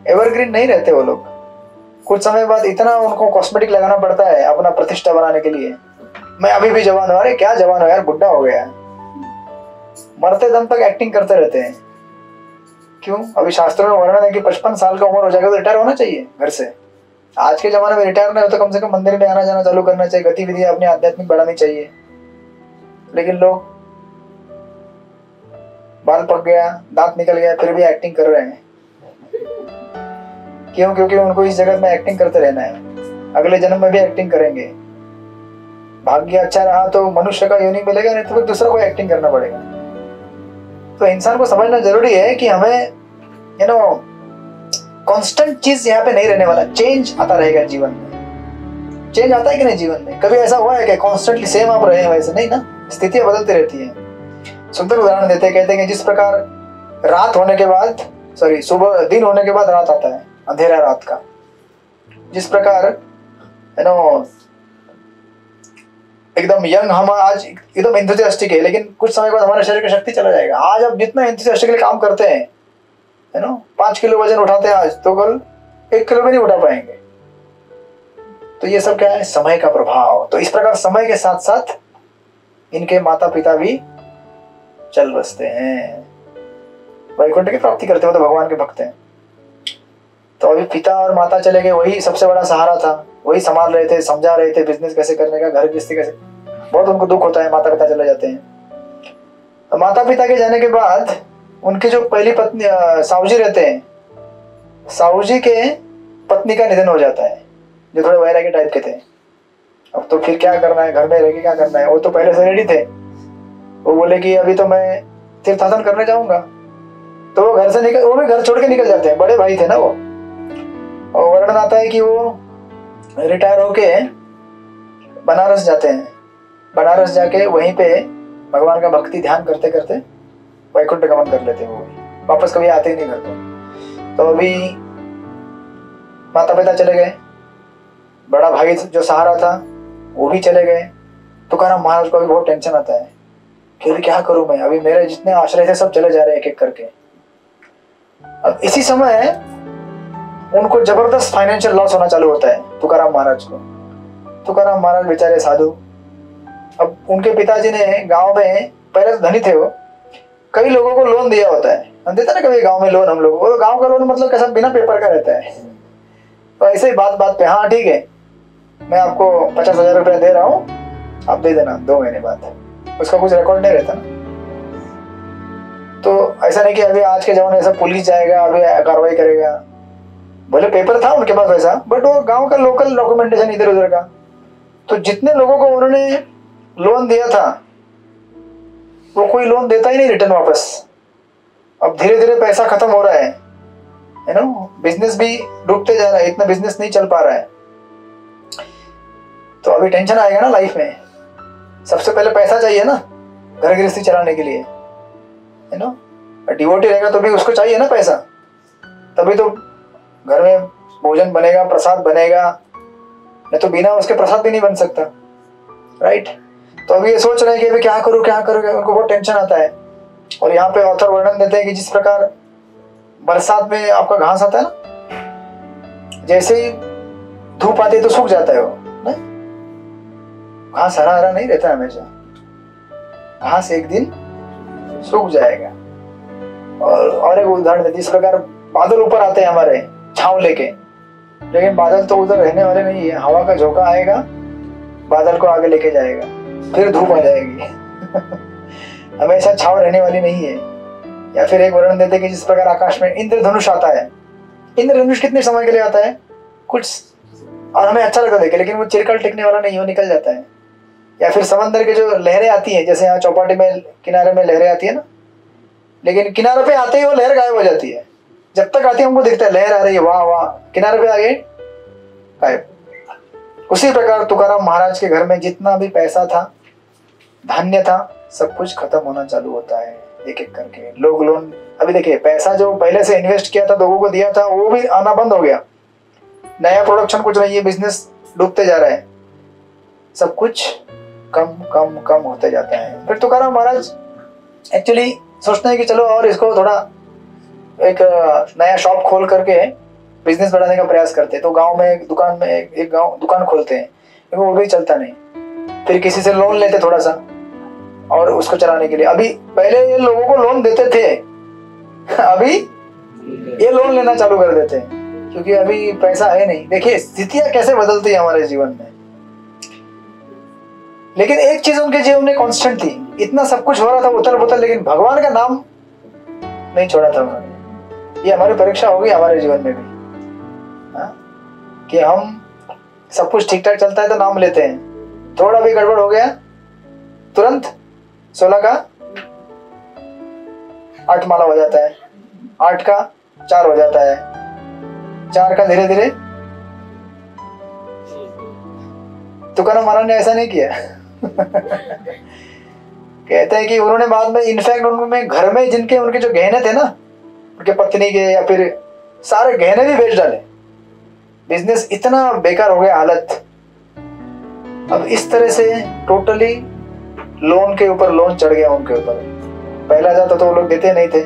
एवरग्रीन नहीं रहते वो लोग। कुछ समय बाद इतना उनको कॉस्मेटिक लगाना पड़ता है अपना प्रतिष्ठा बनाने के लिए। मैं अभी भी जवान हूँ, अरे क्या जवान हो यार, बुढ़ा हो गया। मरते दम तक एक्टिंग करते रहते हैं। क्यों? अभी शास्त्रों में वर्णन है कि 55 साल का उम्र हो जाएगा तो रिटायर होना चाहिए घर से। आज के जमाने में रिटायर नहीं हो तो कम से कम मंदिर में आना जाना चालू करना चाहिए, गतिविधियां अपनी आध्यात्मिक बढ़ानी चाहिए। लेकिन लोग बाल पक गया, दांत निकल गया, फिर भी एक्टिंग कर रहे हैं। क्यों? क्योंकि उनको इस जगत में एक्टिंग करते रहना है, अगले जन्म में भी एक्टिंग करेंगे। भाग्य अच्छा रहा तो मनुष्य का योनि मिलेगा, नहीं तो फिर दूसरा कोई एक्टिंग करना पड़ेगा। तो इंसान को समझना जरूरी है कि हमें कांस्टेंट चीज यहाँ पे नहीं रहने वाला, चेंज आता रहेगा जीवन में। चेंज आता है कि नहीं जीवन में? कभी ऐसा हुआ है कि कांस्टेंटली सेम आप रहे हैं? वैसे नहीं ना, स्थितियां बदलती रहती हैं। सुंदर उदाहरण देते हैं, कहते हैं कि जिस प्रकार रात होने के बाद सुबह दिन होने के बाद रात आता है, अंधेरा रात का, जिस प्रकार एकदम यंग हम आज एकदम एंथुसियास्टिक है, लेकिन कुछ समय बाद हमारे शरीर की शक्ति चला जाएगा। आज आप जितना एंथुसियास्टिकली काम करते हैं, 5 किलो वजन उठाते हैं आज, तो कल 1 किलो भी नहीं उठा पाएंगे। तो ये सब क्या है? समय का प्रभाव। तो इस प्रकार समय के साथ साथ इनके माता पिता भी चल बसते हैं, वैकुंठ की प्राप्ति करते हो तो भगवान के भक्त हैं। तो अभी पिता और माता चले गए, वही सबसे बड़ा सहारा था, वही संभाल रहे थे, समझा रहे थे बिजनेस कैसे करने का, घर गृहस्थी कैसे। बहुत उनको दुख होता है, माता पिता चले जाते हैं। तो माता पिता के जाने के बाद उनकी जो पहली पत्नी साहू रहते हैं, साहू जी के पत्नी का निधन हो जाता है, जो थोड़े वैरागी टाइप के थे। अब तो फिर क्या करना है, घर में रह के क्या करना है। वो तो पहले से रेडी थे, वो बोले कि अभी तो मैं तीर्थाटन करने जाऊंगा। तो वो घर से निकल, वो भी घर छोड़ के निकल जाते हैं, बड़े भाई थे ना वो। और वर्णन आता है कि वो रिटायर होके बनारस जाते हैं। बनारस जाके वहीं पे भगवान का भक्ति ध्यान करते करते वैकुंठ गमन कर लेते हैं। वो वापस कभी आते ही नहीं घर को। तो अभी माता पिता चले गए, बड़ा भाई जो सहारा था वो भी चले गए। तुकाराम महाराज को भी बहुत टेंशन आता है कि अभी क्या करूं मैं, अभी मेरे जितने आश्रय थे सब चले जा रहे हैं एक एक करके। अब इसी समय उनको जबरदस्त फाइनेंशियल लॉस होना चालू होता है तुकाराम महाराज को। तुकाराम महाराज बेचारे साधु, अब उनके पिताजी ने गांव में, पहले तो धनी थे वो, कई लोगों को लोन दिया होता है। हम देते ना कभी गांव में लोन, हम लोग वो गांव का लोन मतलब कैसा, बिना पेपर का रहता है। तो ऐसे ही बात बात पे, हाँ ठीक है मैं आपको 50,000 रुपया दे रहा हूँ, आप दे देना 2 महीने बाद। उसका कुछ रिकॉर्ड नहीं रहता ना। तो ऐसा नहीं कि अभी आज के जमाने में पुलिस जाएगा, अभी कार्रवाई करेगा। बोले पेपर था उनके पास वैसा, बट वो गांव का लोकल डॉक्यूमेंटेशन इधर उधर का। तो जितने लोगों को उन्होंने लोन दिया था वो कोई लोन देता ही नहीं रिटर्न वापस। अब धीरे धीरे पैसा खत्म हो रहा है बिजनेस भी डूबते जा रहा है, इतना बिजनेस नहीं चल पा रहा है। तो अभी टेंशन आएगा ना लाइफ में। सबसे पहले पैसा चाहिए ना घर गृहस्थी चलाने के लिए, डिवोटी रहेगा तो भी उसको चाहिए ना पैसा, तभी तो घर में भोजन बनेगा, प्रसाद बनेगा, नहीं तो बिना उसके प्रसाद भी नहीं बन सकता, राइट। तो अभी ये सोच रहे हैं कि अभी क्या करूं, उनको बहुत टेंशन आता है। और यहाँ पे ऑथर वर्णन देते हैं कि जिस प्रकार बरसात में आपका घास आता है ना, जैसे ही धूप आती है तो सूख जाता है वो, नहीं घास हरा हरा नहीं रहता हमेशा, घास एक दिन सूख जाएगा। और एक उदाहरण देते, जिस प्रकार बादल ऊपर आते हैं हमारे छांव लेके, लेकिन बादल तो उधर रहने वाले नहीं है, हवा का झोंका आएगा बादल को आगे लेके जाएगा, फिर धूप आ जाएगी। हमेशा छाव रहने वाली नहीं है। या फिर एक वर्णन देते कि जिस प्रकार आकाश में इंद्रधनुष आता है, इंद्रधनुष कितने समय के लिए आता है कुछ, और हमें अच्छा लगता देखे, लेकिन वो चिरकाल टिकने वाला नहीं, वो निकल जाता है। या फिर समंदर के जो लहरें आती हैं, जैसे यहाँ चौपाटी में किनारे में लहरें आती है ना, लेकिन किनारे पे आते ही वो लहर गायब हो जाती है। जब तक आती है हमको दिखता है लहर आ रही है, वाह वाह, किनारे पे आ गई गायब। उसी प्रकार तुकाराम महाराज के घर में जितना भी पैसा था, धान्य था, सब कुछ खत्म होना चालू होता है एक एक करके। लोग लोन, अभी देखिए पैसा जो पहले से इन्वेस्ट किया था, लोगों को दिया था, वो भी आना बंद हो गया। नया प्रोडक्शन कुछ नहीं है, बिजनेस डूबते जा रहा है, सब कुछ कम कम कम होते जाता है। फिर तुकाराम महाराज एक्चुअली सोचते हैं कि चलो और इसको थोड़ा एक नया शॉप खोल करके बिजनेस बढ़ाने का प्रयास करते हैं, तो गांव में एक दुकान में एक गांव दुकान खोलते हैं, लेकिन वो भी चलता नहीं। फिर किसी से लोन लेते थोड़ा सा और उसको चलाने के लिए। अभी पहले ये लोगों को लोन देते थे, अभी ये लोन लेना चालू कर देते हैं क्योंकि अभी पैसा है नहीं। देखिए स्थितियां कैसे बदलती है हमारे जीवन में। लेकिन एक चीज उनके जीवन में कांस्टेंट थी, इतना सब कुछ हो रहा था उथल पुथल, लेकिन भगवान का नाम नहीं छोड़ा था उन्होंने। ये हमारी परीक्षा होगी हमारे जीवन में भी, कि हम सब कुछ ठीक ठाक चलता है तो नाम लेते हैं, थोड़ा भी गड़बड़ हो गया तुरंत 16 का 8 माला हो जाता है, 8 का 4 हो जाता है, 4 का धीरे धीरे। तुकाराम महाराज ने ऐसा नहीं किया। कहते हैं कि उन्होंने बाद में इनफैक्ट उनमें घर में जिनके उनके जो गहने थे ना, उनके पत्नी के या फिर सारे गहने भी बेच डाले। बिजनेस इतना बेकार हो गया हालत। अब इस तरह से टोटली लोन के ऊपर लोन चढ़ गया उनके ऊपर। पहला जाता तो वो लोग देते नहीं थे,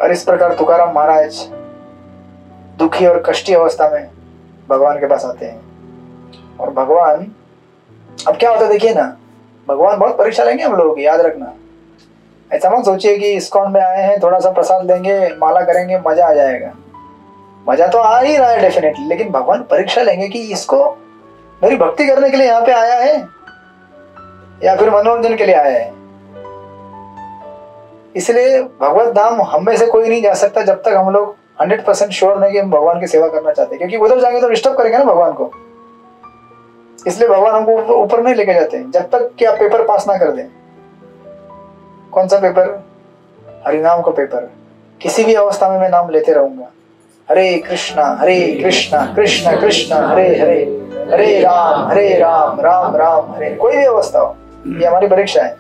और इस प्रकार तुकाराम महाराज दुखी और कष्टी अवस्था में भगवान के पास आते हैं। और भगवान, अब क्या होता है देखिए ना, भगवान बहुत परीक्षा लेंगे हम लोगों की, याद रखना। ऐसा मत सोचिए कि इस्कॉन में आए हैं थोड़ा सा प्रसाद लेंगे माला करेंगे मजा आ जाएगा। मजा तो आ ही रहा है डेफिनेटली, लेकिन भगवान परीक्षा लेंगे कि इसको मेरी भक्ति करने के लिए यहाँ पे आया है या फिर मनोरंजन के लिए आया है। इसलिए भगवत धाम हम में से कोई नहीं जा सकता जब तक हम लोग 100% श्योर नहीं कि हम भगवान की सेवा करना चाहते हैं, क्योंकि उधर जाएंगे तो डिस्टर्ब करेंगे ना भगवान को। इसलिए भगवान हमको ऊपर नहीं लेके जाते हैं जब तक कि आप पेपर पास ना कर दें। कौन सा पेपर? हरिनाम का पेपर। किसी भी अवस्था में मैं नाम लेते रहूंगा, हरे कृष्णा कृष्ण कृष्ण हरे हरे, हरे राम राम राम हरे। कोई भी अवस्था हो, ये हमारी परीक्षा है।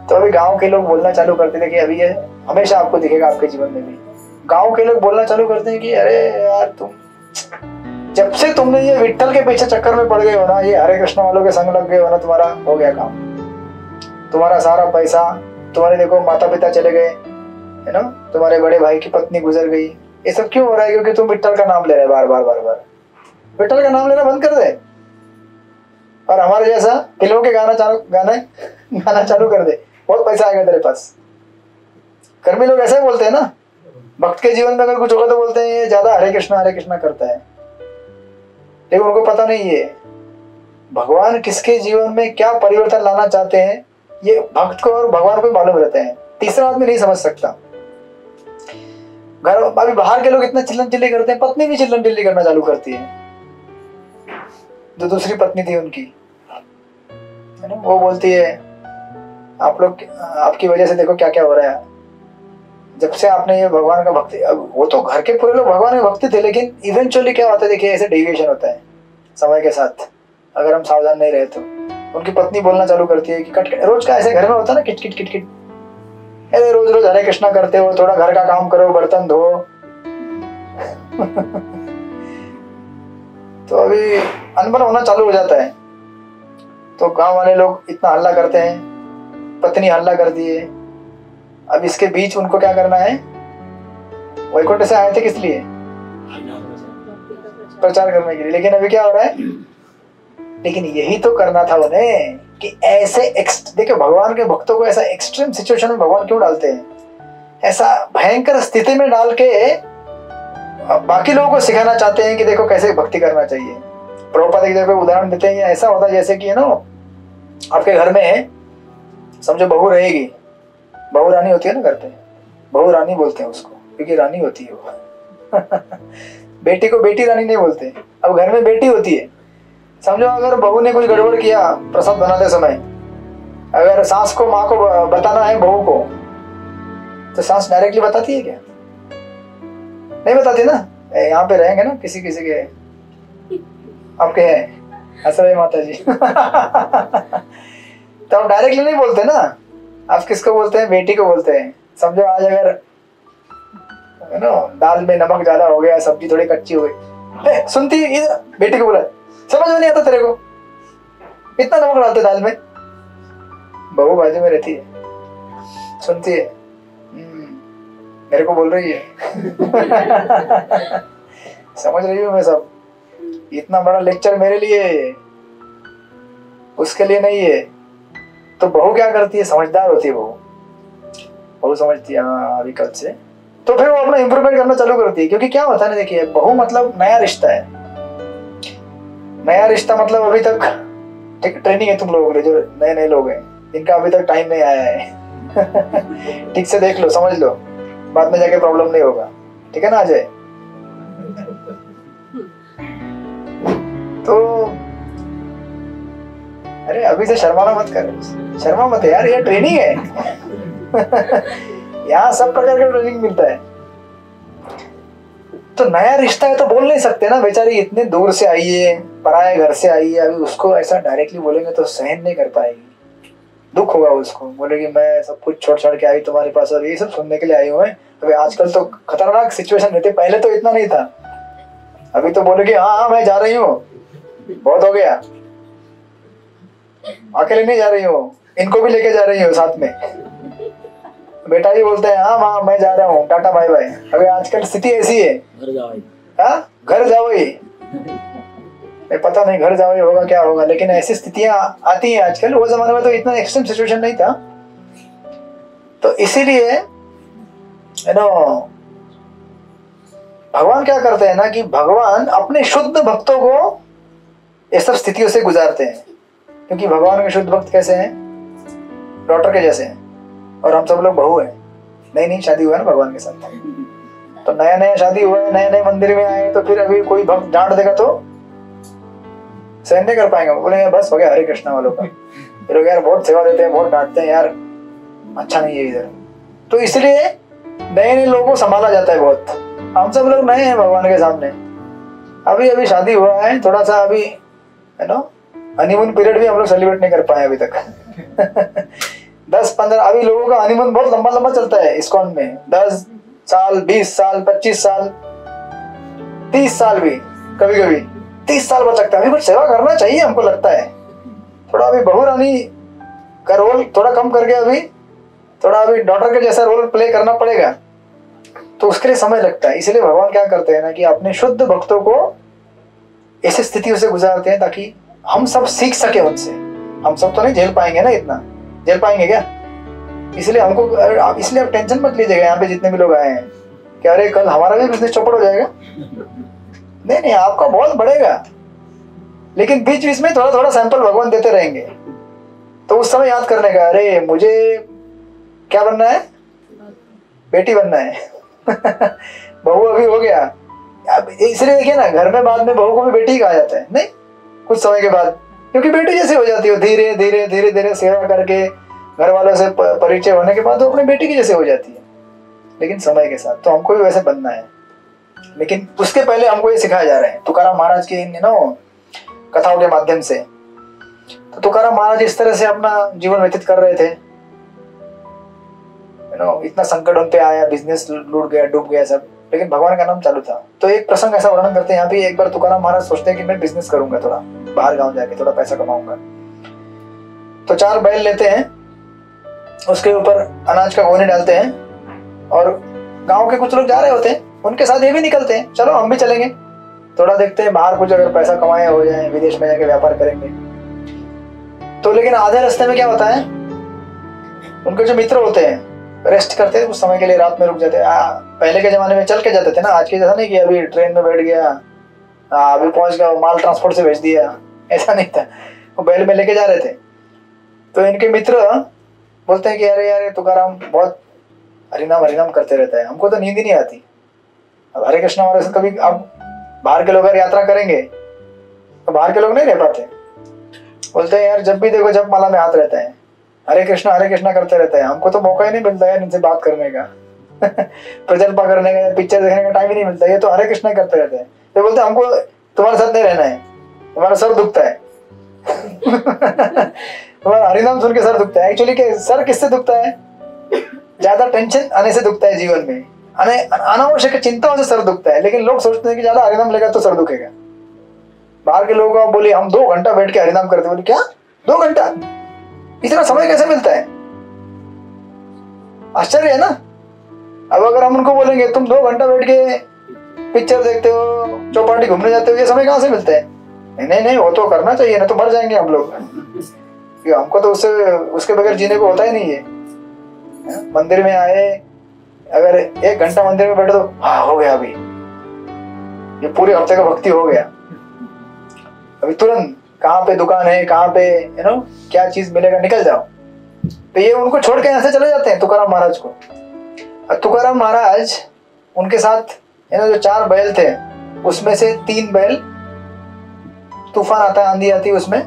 तो अभी गांव के लोग बोलना चालू करते थे कि अभी ये हमेशा आपको दिखेगा आपके जीवन में भी, गांव के लोग बोलना चालू करते हैं कि अरे यार तुम जब से तुमने ये विट्ठल के पीछे चक्कर में पड़ गए हो ना, ये हरे कृष्ण वालों के संग लग गए हो ना, तुम्हारा हो गया काम। तुम्हारा सारा पैसा, तुम्हारे देखो माता पिता चले गए है ना, तुम्हारे बड़े भाई की पत्नी गुजर गई। ये सब क्यों हो रहा है? क्योंकि तुम विट्ठल का नाम ले रहे बार बार बार बार। विट्ठल का नाम लेना बंद कर दे और हमारे जैसा फिल्मों के गाना चालू कर दे, बहुत पैसा आएगा तेरे पास। कर्मी लोग ऐसे बोलते हैं ना, भक्त के जीवन में अगर कुछ होगा तो बोलते हैं ये ज्यादा हरे कृष्णा करता है, लेकिन उनको पता नहीं है भगवान किसके जीवन में क्या परिवर्तन लाना चाहते हैं। ये भक्त को और भगवान को मालूम रहते हैं, तीसरा आदमी नहीं समझ सकता। घर अभी बाहर के लोग इतना चिल्लम चिल्ली करते हैं, पत्नी भी चिल्लम चिल्ली करना चालू करती है। जो दूसरी पत्नी थी उनकी है ना, वो बोलती है आप लोग आपकी वजह से देखो क्या क्या हो रहा है। जब से आपने ये भगवान का भक्ति, वो तो घर के पूरे लोग भगवान के भक्ति थे, लेकिन इवेंचुअली क्या होता है देखिए, ऐसे डेविएशन होता है समय के साथ, अगर हम सावधान नहीं रहे तो। उनकी पत्नी बोलना चालू करती है कि कट रोज का ऐसे घर में होता है ना, किट किट किट किट, अरे रोज रोज हरे कृष्णा करते हो, थोड़ा घर का काम करो, बर्तन धो। तो अभी अनबन होना चालू हो जाता है। तो गांव वाले लोग इतना हल्ला करते हैं, पत्नी हल्ला करती है। अब इसके बीच उनको क्या करना है? वैकुंठ से आए थे किस लिए? प्रचार करने के लिए। लेकिन अभी क्या हो रहा है? लेकिन यही तो करना था उन्हें कि ऐसे देखिए भगवान के भक्तों को ऐसा एक्सट्रीम सिचुएशन में भगवान क्यों डालते हैं? ऐसा भयंकर स्थिति में डाल के बाकी लोगों को सिखाना चाहते हैं कि देखो कैसे भक्ति करना चाहिए। प्रभुपाद एक जगह उदाहरण देते हैं, ऐसा होता है जैसे कि ना आपके घर में समझो बहू रहेगी, बहू रानी होती है ना घर पे, बहू रानी बोलते हैं उसको क्योंकि रानी होती है वो। बेटी को बेटी रानी नहीं बोलते। अब घर में बेटी होती है, समझो अगर बहू ने कुछ गड़बड़ किया प्रसाद बनाते समय, अगर सास को माँ को बताना है बहू को, तो सास डायरेक्टली बताती है क्या? नहीं बताती ना। यहाँ पे रहेंगे ना किसी किसी के, आपके हैं असरई माता जी। तो आप डायरेक्टली नहीं बोलते ना, आप किसको बोलते हैं? बेटी को बोलते हैं। समझो आज अगर है ना दाल में नमक ज्यादा हो गया, सब्जी थोड़ी कच्ची हो गई, सुनती इधर बेटी को बोला, समझ में नहीं आता तेरे को, इतना नमक डालते दाल में। बहू बाजू में रहती है, सुनती है, मेरे को बोल रही है। समझ रही हूँ मैं सब। इतना बड़ा लेक्चर मेरे लिए है, उसके लिए नहीं है। तो बहू क्या करती है, समझदार होती है बहू। बहू समझती है हाँ अभी कल से, तो फिर वो अपना इम्प्रूवमेंट करना चालू करती है। क्योंकि क्या होता है ना, देखिए बहू मतलब नया रिश्ता है। नया रिश्ता मतलब अभी तक ठीक ट्रेनिंग है तुम लोगों के लिए, जो नए नए लोग हैं इनका अभी तक टाइम नहीं आया है। ठीक से देख लो, समझ लो, बाद में जाके प्रॉब्लम नहीं होगा। ठीक है ना अजय? तो अरे अभी से शर्माना मत कर, शर्मा मत यार, ये ट्रेनिंग है। यहाँ सब प्रकार का ट्रेनिंग मिलता है। तो नया रिश्ता है तो बोल नहीं सकते ना, बेचारी इतने दूर से आई है, पराये घर से आई है, अभी उसको ऐसा डायरेक्टली बोलेंगे तो सहन नहीं कर पाएगी, दुख होगा उसको। बोलेगी मैं सब कुछ छोड़ छाड़ के आई तुम्हारे पास और ये सब सुनने के लिए आई हूँ। अभी आजकल तो खतरनाक सिचुएशन रहती है, पहले तो इतना नहीं था। अभी तो बोलेगी हाँ हाँ मैं जा रही हूँ, बहुत हो गया, अकेले नहीं जा रही हूँ, इनको भी लेके जा रही हूँ साथ में। बेटा भी बोलते हैं हाँ माँ मैं जा रहा हूँ, टाटा बाय बाय। अभी आजकल स्थिति ऐसी है, घर जाओ ही, पता नहीं घर जाओ ही होगा क्या होगा, लेकिन ऐसी स्थितियां आती हैं आजकल। वो जमाने में तो इतना एक्सट्रीम सिचुएशन नहीं था। तो इसीलिए यू नो भगवान क्या करते हैं ना कि भगवान अपने शुद्ध भक्तों को ये सब स्थितियों से गुजारते हैं। क्योंकि भगवान के शुद्ध भक्त कैसे हैं, डॉक्टर के जैसे हैं, और हम सब लोग बहू हैं। नई नई शादी हुआ है ना भगवान के साथ, तो नया नया शादी हुआ है, नए नए मंदिर में आए, तो फिर अभी कोई भक्त डांट देगा तो सहन नहीं कर पाएंगे, बोलेंगे बस हो गया हरे कृष्णा वालों का। फिर यार बहुत सेवा देते हैं, बहुत डांटते हैं यार, अच्छा नहीं है इधर। तो इसलिए नए नए लोगों को संभाला जाता है बहुत। हम सब लोग नए हैं भगवान के सामने, अभी अभी शादी हुआ है, थोड़ा सा अभी है ना हनीमून पीरियड भी हम लोग सेलिब्रेट नहीं कर पाए अभी तक। 10-15 अभी लोगों का हनीमून बहुत लंबा लंबा चलता है इस्कॉन में, 10 साल 20 साल 25 साल 30 साल भी, कभी कभी 30 साल बच सकता है। अभी कुछ सेवा करना चाहिए हमको लगता है, थोड़ा अभी बहू रानी का रोल थोड़ा कम करके अभी थोड़ा अभी डॉटर के जैसा रोल प्ले करना पड़ेगा, तो उसके लिए समय लगता है। इसलिए भगवान क्या करते हैं ना कि अपने शुद्ध भक्तों को ऐसी स्थितियों से गुजारते हैं ताकि हम सब सीख सके उनसे। हम सब तो नहीं झेल पाएंगे ना, इतना झेल पाएंगे क्या? इसलिए हमको इसलिए आप टेंशन मत लीजिएगा यहाँ पे जितने भी लोग आए हैं कि अरे कल हमारा भी बिजनेस चौपट हो जाएगा। नहीं नहीं, आपका बहुत बढ़ेगा, लेकिन बीच बीच में थोड़ा थोड़ा सैंपल भगवान देते रहेंगे, तो उस समय याद करने का अरे मुझे क्या बनना है, बेटी बनना है। बहू अभी हो गया, इसलिए देखिए ना घर में बाद में बहू को भी बेटी ही कहा जाता है, नहीं कुछ समय के बाद, क्योंकि बेटी जैसे हो जाती है, धीरे धीरे धीरे धीरे सेवा करके घर वालों से परिचय होने के बाद वो अपनी बेटी की जैसे हो जाती है। लेकिन समय के साथ तो हमको भी वैसे बनना है, लेकिन उसके पहले हमको ये सिखाया जा रहा है तुकाराम महाराज के इन कथाओं के माध्यम से। तो तुकाराम महाराज इस तरह से अपना जीवन व्यतीत कर रहे थे, इतना संकट उन पे आया, बिजनेस लूट गया, डूब गया सब, लेकिन भगवान का नाम चालू था। तो एक प्रसंग ऐसा वर्णन करते हैं यहाँ पे, एक बार तुकाराम महाराज सोचते हैं कि मैं बिजनेस करूंगा, थोड़ा बाहर गांव जाके थोड़ा पैसा कमाऊंगा। तो 4 बैल लेते हैं, उसके ऊपर अनाज का गोनी डालते हैं, और गांव के कुछ लोग जा रहे होते हैं, उनके साथ ये भी निकलते हैं, चलो हम भी चलेंगे, थोड़ा देखते हैं बाहर कुछ अगर पैसा कमाए हो जाए, विदेश में जाके व्यापार करेंगे। तो लेकिन आधे रास्ते में क्या होता है, उनके जो मित्र होते हैं रेस्ट करते हैं उस समय के लिए, रात में रुक जाते हैं। पहले के जमाने में चल के जाते थे ना, आज के जैसा नहीं कि अभी ट्रेन में बैठ गया, अभी पहुंच गया, माल ट्रांसपोर्ट से भेज दिया, ऐसा नहीं था, वो बैल में लेके जा रहे थे। तो इनके मित्र बोलते हैं कि अरे यार तुकाराम बहुत हरिनाम हरिनाम करते रहता है, हमको तो नींद ही नहीं आती। अब हरे कृष्णा वाले से कभी अब बाहर के लोग अगर यात्रा करेंगे तो बाहर के लोग नहीं रह पाते, बोलते हैं यार जब भी देखो जब माला में हाथ रहता है, हरे कृष्णा करते रहता है, हमको तो मौका ही नहीं मिलता है इनसे बात करने का। प्रजल्पा करने का, पिक्चर देखने का टाइम ही नहीं मिलता, ये तो हरे कृष्णा करते रहते हैं। तो बोलते हैं हमको तुम्हारे साथ नहीं रहना है, तुम्हारा सर दुखता है। तुम्हारा हरिनाम सुन के सर दुखता है। एक्चुअली के सर किससे दुखता है, ज्यादा टेंशन आने से दुखता है, जीवन में अनावश्यक चिंताओं से सर दुखता है। लेकिन लोग सोचते हैं कि ज्यादा हरिनाम लेगा तो सर दुखेगा। बाहर के लोगों को बोले हम 2 घंटा बैठ के हरिनाम करते, बोले क्या 2 घंटा, इतना समय कैसे मिलता है? आश्चर्य है ना। अब अगर हम उनको बोलेंगे तुम 2 घंटा बैठ के पिक्चर देखते हो, चौपाटी घूमने जाते हो, ये समय कहाँ से मिलते हैं? नहीं नहीं, वो तो करना चाहिए ना, तो मर जाएंगे हम लोग। कि हमको तो उसके बगैर जीने को होता ही नहीं है। मंदिर में आए, अगर 1 घंटा मंदिर में बैठे तो हाँ हो गया, अभी ये पूरे हफ्ते का भक्ति हो गया। अभी तुरंत कहाँ पे दुकान है, कहाँ पे क्या चीज मिलेगा, निकल जाओ। तो ये उनको छोड़ के यहाँ से चले जाते हैं तुकाराम महाराज को। और तुकाराम महाराज, उनके साथ जो 4 बैल थे, उसमें से 3 बैल तूफान आता है, आंधी आती है, उसमें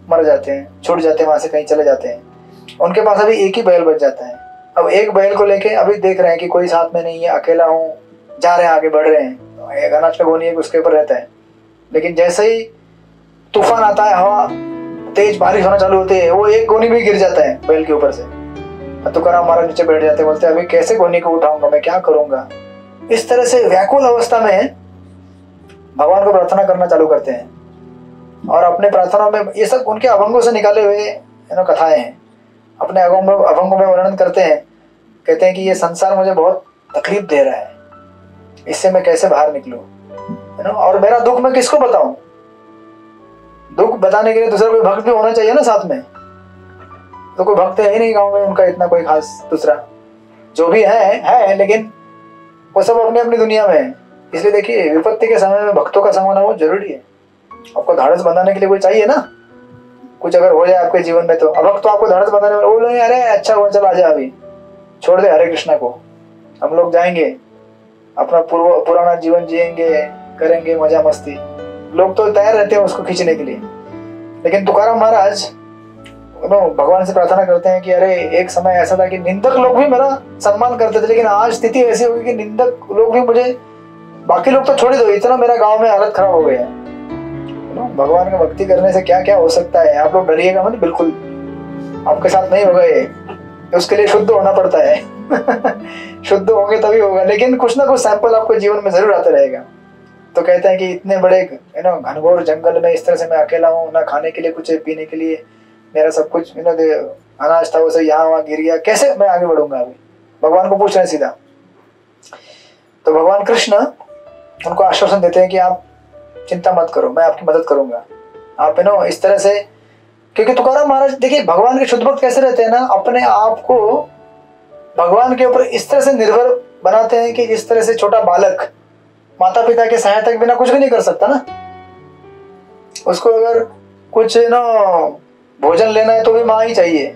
मर जाते हैं, छूट जाते हैं, वहां से कहीं चले जाते हैं। उनके पास अभी एक ही बैल बच जाता है। अब एक बैल को लेके अभी देख रहे हैं कि कोई साथ में नहीं है, अकेला हूँ, जा रहे हैं, आगे बढ़ रहे हैं। एक अनाज का गोनी है, उसके ऊपर रहता है। लेकिन जैसे ही तूफान आता है, हवा तेज बारिश होना चालू होती है, वो एक गोनी भी गिर जाता है बैल के ऊपर से। तुकाराम महाराज नीचे बैठ जाते, बोलते अभी कैसे गोनी को उठाऊंगा, मैं क्या करूंगा। इस तरह से व्याकुल अवस्था में भगवान को प्रार्थना करना चालू करते हैं। और अपने प्रार्थनाओं में ये सब उनके अभंगों से निकाले हुए कथाएं हैं। अपने अभंगों में वर्णन करते हैं, कहते हैं कि ये संसार मुझे बहुत तकलीफ दे रहा है, इससे मैं कैसे बाहर निकलूं, और मेरा दुख मैं किसको बताऊं। दुख बताने के लिए दूसरा कोई भक्त भी होना चाहिए ना साथ में। तो कोई भक्त है ही नहीं गांव में उनका इतना कोई खास। दूसरा जो भी है, लेकिन वो सब अपनी अपनी दुनिया में है। इसलिए देखिए, विपत्ति के समय में भक्तों का संग होना बहुत जरूरी है। आपको धाड़स बंधाने के लिए कोई चाहिए ना, कुछ अगर हो जाए आपके जीवन में तो। अब तो आपको धाड़स बंधाने में बोले अरे अच्छा हुआ, चल आजा, अभी छोड़ दे हरे कृष्णा को, हम लोग जाएंगे अपना पुराना जीवन जिएंगे, करेंगे मजा मस्ती। लोग तो तैयार रहते हैं उसको खींचने के लिए। लेकिन तुकाराम महाराज भगवान से प्रार्थना करते हैं कि अरे एक समय ऐसा था कि निंदक लोग भी मेरा सम्मान करते थे, लेकिन आज स्थिति ऐसी होगी कि निंदक लोग भी मुझे, बाकी लोग तो छोड़ दो, इतना मेरा गांव में हालत खराब हो गया है। भगवान का भक्ति करने से क्या क्या हो सकता है। आप लोग डरिएगा मत, बिल्कुल आपके साथ नहीं होगा ये। उसके लिए शुद्ध होना पड़ता है। शुद्ध होंगे तभी होगा, लेकिन कुछ ना कुछ सैंपल आपको जीवन में जरूर आता रहेगा। तो कहते हैं कि इतने बड़े घनघोर जंगल में इस तरह से मैं अकेला हूँ, ना खाने के लिए कुछ है, पीने के लिए मेरा सब कुछ अनाज था, उसे यहाँ वहां गिर गया, कैसे मैं आगे बढ़ूंगा। अभी भगवान को पूछ रहे हैं सीधा। तो भगवान कृष्ण उनको आश्वासन देते हैं कि आप चिंता मत करो, मैं आपकी मदद करूंगा। आप इस तरह से, क्योंकि तुकाराम महाराज देखिए भगवान के शुद्ध भक्त कैसे रहते हैं ना, अपने आप को भगवान के ऊपर इस तरह से निर्भर बनाते हैं कि जिस तरह से छोटा बालक माता पिता के सहायता के बिना कुछ भी नहीं कर सकता ना। उसको अगर कुछ भोजन लेना है तो भी माँ ही चाहिए,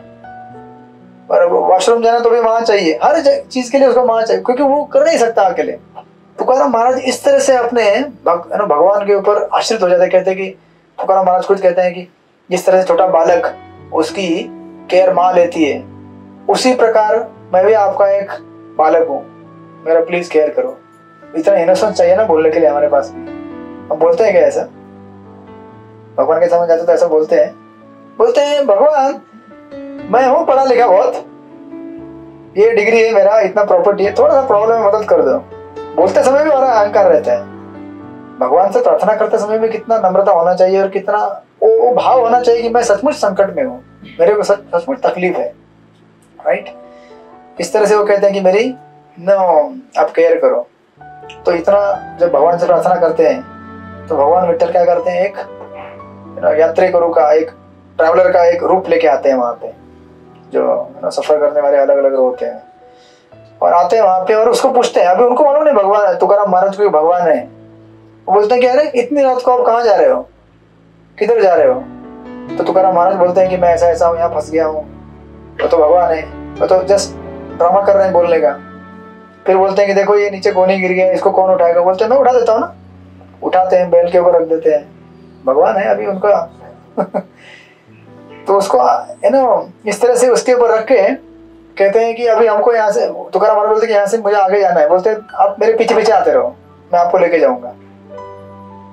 और वॉशरूम जाना तो भी माँ चाहिए, हर चीज के लिए उसको माँ चाहिए, क्योंकि वो कर नहीं सकता अकेले। तुकाराम महाराज इस तरह से अपने भगवान के ऊपर आश्रित हो जाते हैं। कहते हैं कि तुकाराम महाराज खुद कहते हैं कि जिस तरह से छोटा बालक उसकी केयर माँ लेती है, उसी प्रकार मैं भी आपका एक बालक हूँ, मेरा प्लीज केयर करो। इतना इनोसेंस चाहिए ना बोलने के लिए हमारे पास भी। हम बोलते हैं क्या ऐसा? भगवान के समझ जाते तो ऐसा बोलते हैं भगवान मैं हूँ पढ़ा लिखा बहुत, ये डिग्री है मेरा, इतना प्रॉपर्टी है, थोड़ा सा प्रॉब्लम है, मदद कर दो। बोलते समय भी हमारा अहंकार रहता है। भगवान से प्रार्थना करते समय भी कितना नम्रता होना चाहिए, और कितना वो भाव होना चाहिए कि मैं सचमुच संकट में हूँ, मेरे को सचमुच तकलीफ है, राइट। इस तरह से वो कहते हैं कि मेरी आप केयर करो। तो इतना जब भगवान से प्रार्थना करते हैं तो भगवान विठ्ठल क्या करते हैं, एक यात्रिगुरु का, एक ट्रैवलर का एक रूप लेके आते हैं वहां पे। जो सफर करने वाले अलग अलग होते हैं, और आते हैं वहां पे और उसको पूछते हैं। अभी उनको मालूम नहीं भगवान तुकाराम महाराज को भगवान है। वो बोलते हैं कि अरे इतनी रात को आप कहाँ जा रहे हो, किधर जा रहे हो? तो तुकाराम महाराज बोलते हैं कि मैं ऐसा ऐसा हूँ, यहाँ फंस गया हूँ। वो तो भगवान है, वो तो जस्ट ड्रामा कर रहे हैं बोलने का। फिर बोलते हैं कि देखो ये नीचे गोनी गिर गया, इसको कौन उठाएगा? बोलते हैं मैं उठा देता हूँ ना। उठाते हैं, बैल के ऊपर रख देते हैं, भगवान है अभी उनका। तो उसको इस तरह से उसके ऊपर रख के कहते हैं कि अभी हमको यहाँ से, तुकाराम महाराज बोलते हैं कि यहाँ से मुझे आगे जाना है। बोलते हैं आप मेरे पीछे पीछे आते रहो, मैं आपको लेके जाऊंगा।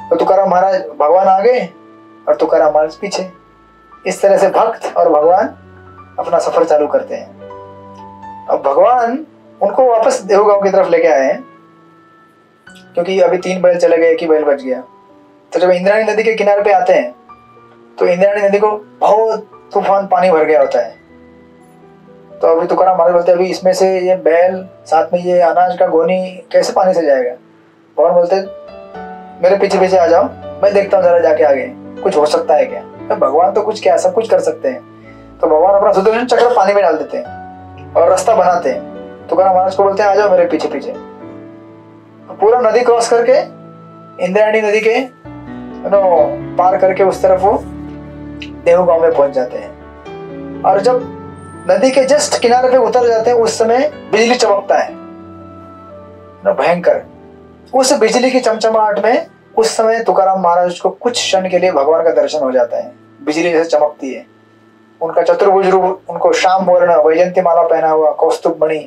तो तुकाराम महाराज, भगवान आगे और तुकाराम महाराज पीछे। इस तरह से भक्त और भगवान अपना सफर चालू करते हैं। अब भगवान उनको वापस देवगांव की तरफ लेके आए हैं, क्योंकि अभी 3 बैल चले गए, एक ही बैल बच गया। तो जब इंद्राणी नदी के किनारे पे आते हैं तो इंद्राणी नदी को बहुत तूफान पानी भर गया होता है। तो अभी तुकाराम महाराज बोलते अभी इसमें से ये बैल साथ में ये अनाज का गोनी कैसे पानी से जाएगा। भगवान बोलते मेरे पीछे पीछे आ जाओ, मैं देखता हूँ जरा जाके आगे कुछ हो सकता है क्या। तो भगवान तो कुछ क्या सब कुछ कर सकते हैं। तो भगवान अपना सुदर्शन चक्र पानी में डाल देते हैं और रास्ता बनाते हैं। तुकाराम महाराज को बोलते हैं आ जाओ मेरे पीछे पीछे। पूरा नदी क्रॉस करके इंद्रायणी नदी के पार करके उस तरफ वो देहू गांव में पहुंच जाते हैं। और जब नदी के जस्ट किनारे पे उतर जाते हैं उस समय बिजली चमकता है भयंकर। उस बिजली की चमचमाहट में उस समय तुकाराम महाराज को कुछ क्षण के लिए भगवान का दर्शन हो जाता है। बिजली जैसे चमकती है, उनका चतुर्भुज रूप, उनको श्याम वर्ण वैजंती माला पहना हुआ, कौस्तुभ मणि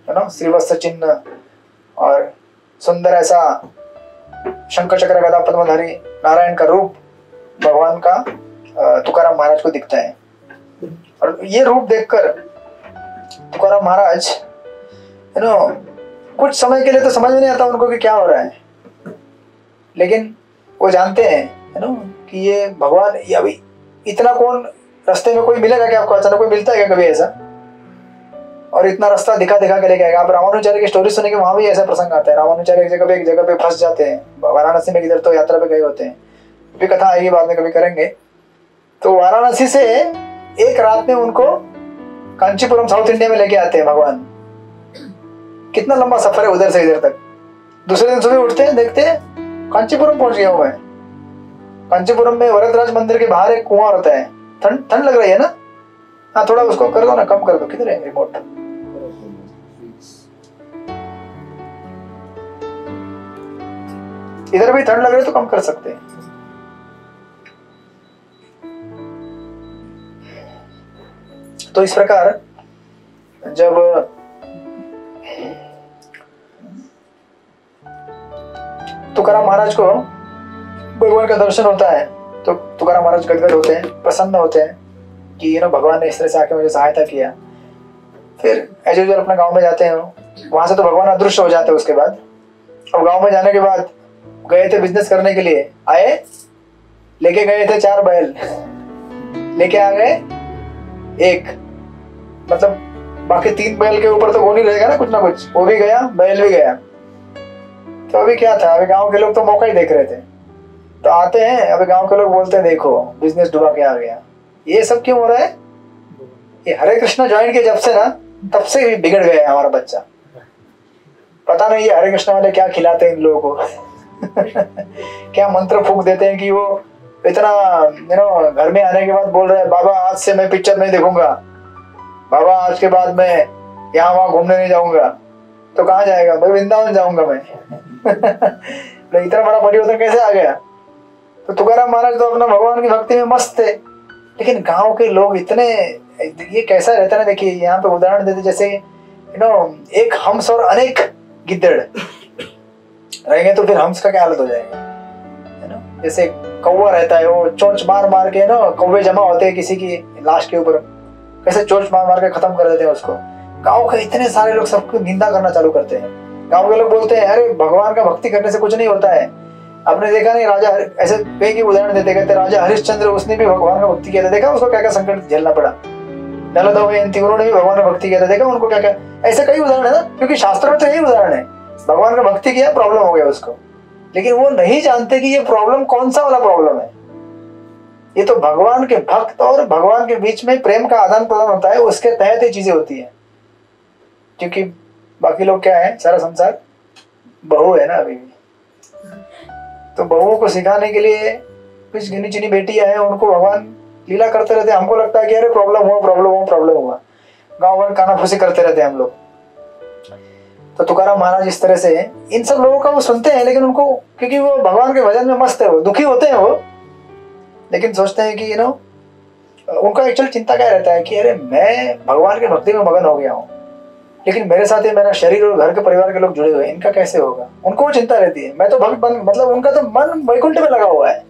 है ना, श्रीवत्स चिन्ह और सुंदर ऐसा शंकर चक्र गदा पद्मधारी नारायण का रूप भगवान का तुकाराम महाराज को दिखता है। और ये रूप देखकर तुकाराम महाराज है ना कुछ समय के लिए तो समझ में नहीं आता उनको कि क्या हो रहा है, लेकिन वो जानते हैं है ना कि ये भगवान, ये अभी इतना कौन रास्ते में कोई मिलेगा क्या आपको, अचानक कोई मिलता है क्या कभी ऐसा, और इतना रास्ता दिखा दिखा के लेके आएगा। आप रामानुचार्य की स्टोरी सुनेंगे वहां भी ऐसा प्रसंग आता है। रामानुचार्य एक जगह पे फंस जाते हैं, वाराणसी में किधर तो यात्रा पे गए होते हैं, भी कथा आएगी बाद में कभी करेंगे। तो वाराणसी से एक रात में उनको कांचीपुरम साउथ इंडिया में लेके आते हैं भगवान। कितना लंबा सफर है उधर से इधर तक। दूसरे दिन सुबह उठते हैं, देखते हैं कांचीपुरम पहुंच गया हूं मैं। कांचीपुरम में वरदराज मंदिर के बाहर एक कुआं होता है। ठंड लग रही है ना, हाँ थोड़ा उसको कर दो ना, कम कर दो। किधर है रिमोट? इधर भी ठंड लग रही है तो कम कर सकते हैं। तो इस प्रकार जब तुकाराम महाराज को भगवान का दर्शन होता है तो तुकाराम महाराज गदगद होते हैं, प्रसन्न होते हैं कि भगवान ने इस तरह से आके मुझे सहायता किया। फिर एज यूजुअल अपने गांव में जाते हैं। वहां से तो भगवान अदृश्य हो जाते हैं। उसके बाद अब गांव में जाने के बाद गए थे बिजनेस करने के लिए, आए लेके गए थे 4 बैल, लेके आ गए एक, मतलब बाकी 3 बैल के ऊपर तो गोनी रहेगा ना कुछ ना कुछ, वो भी गया, बैल भी गया। तो अभी क्या था, अभी गांव के लोग तो मौका ही देख रहे थे। तो आते हैं, अभी गांव के लोग बोलते हैं देखो बिजनेस डुबा के आ गया। ये सब क्यों हो रहा है? ये हरे कृष्णा ज्वाइन के जब से ना, तब से भी बिगड़ गया है हमारा बच्चा। पता नहीं ये हरे कृष्णा वाले क्या खिलाते हैं इन लोगों को क्या मंत्र फूंक देते हैं कि वो इतना घर में आने के बाद बोल रहे हैं बाबा आज से मैं पिक्चर नहीं देखूंगा, बाबा आज के बाद मैं यहाँ वहां घूमने नहीं जाऊंगा। तो कहाँ जाएगा? मैं वृंदावन जाऊंगा मैं तो इतना बड़ा परिवर्तन कैसे आ गया? तो तुकाराम महाराज तो अपना भगवान की भक्ति में मस्त थे, लेकिन गांव के लोग इतने, ये कैसा रहता है ना, देखिए यहाँ पे उदाहरण देते जैसे एक हंस और अनेक गिद्दड़ रहेंगे तो फिर हंस का क्या हालत हो जाएगा, है ना। जैसे कौवा रहता है, वो चोंच मार मार के ना, कौवे जमा होते हैं किसी की लाश के ऊपर, कैसे चोंच मार मार के खत्म कर देते हैं उसको। गांव के इतने सारे लोग सबको निंदा करना चालू करते हैं। गांव के लोग बोलते हैं अरे भगवान का भक्ति करने से कुछ नहीं होता है। आपने देखा नहीं, राजा ऐसे कई उदाहरण देते कहते राजा हरिश्चंद्र, उसने भी भगवान का भक्ति किया था, देखा उसको क्या क्या संकट झेलना पड़ा। नल दमयंती, उन्होंने भी भगवान का भक्ति किया था, देखा उनको क्या क्या। ऐसे कई उदाहरण है ना, क्योंकि शास्त्र में तो यही उदाहरण है, भगवान का भक्ति किया प्रॉब्लम हो गया उसको। लेकिन वो नहीं जानते कि ये प्रॉब्लम कौन सा वाला प्रॉब्लम है। ये तो भगवान के भक्त और भगवान के बीच में प्रेम का आदान प्रदान होता है, उसके तहत ये चीजें होती है। क्योंकि बाकी लोग क्या है, सारा संसार बहू है ना अभी भी, तो बहुओं को सिखाने के लिए कुछ गिनी चुनी बेटियां हैं, उनको भगवान लीला करते रहते हैं। हमको लगता है कि अरे प्रॉब्लम हुआ प्रॉब्लम हुआ प्रॉब्लम हुआ, गाँव भर कानाफूसी करते रहते हैं हम लोग। तो तुकाराम महाराज इस तरह से इन सब लोगों का वो सुनते हैं, लेकिन उनको, क्योंकि वो भगवान के भजन में मस्त है, वो दुखी होते हैं वो, लेकिन सोचते हैं कि उनका एक्चुअल चिंता क्या रहता है कि अरे मैं भगवान के भक्ति में मगन हो गया हूँ, लेकिन मेरे साथ ही मेरा शरीर और घर के परिवार के लोग जुड़े हुए हैं, इनका कैसे होगा। उनको वो चिंता रहती है। मैं तो भक्त बन, मतलब उनका तो मन वैकुंठ में लगा हुआ है।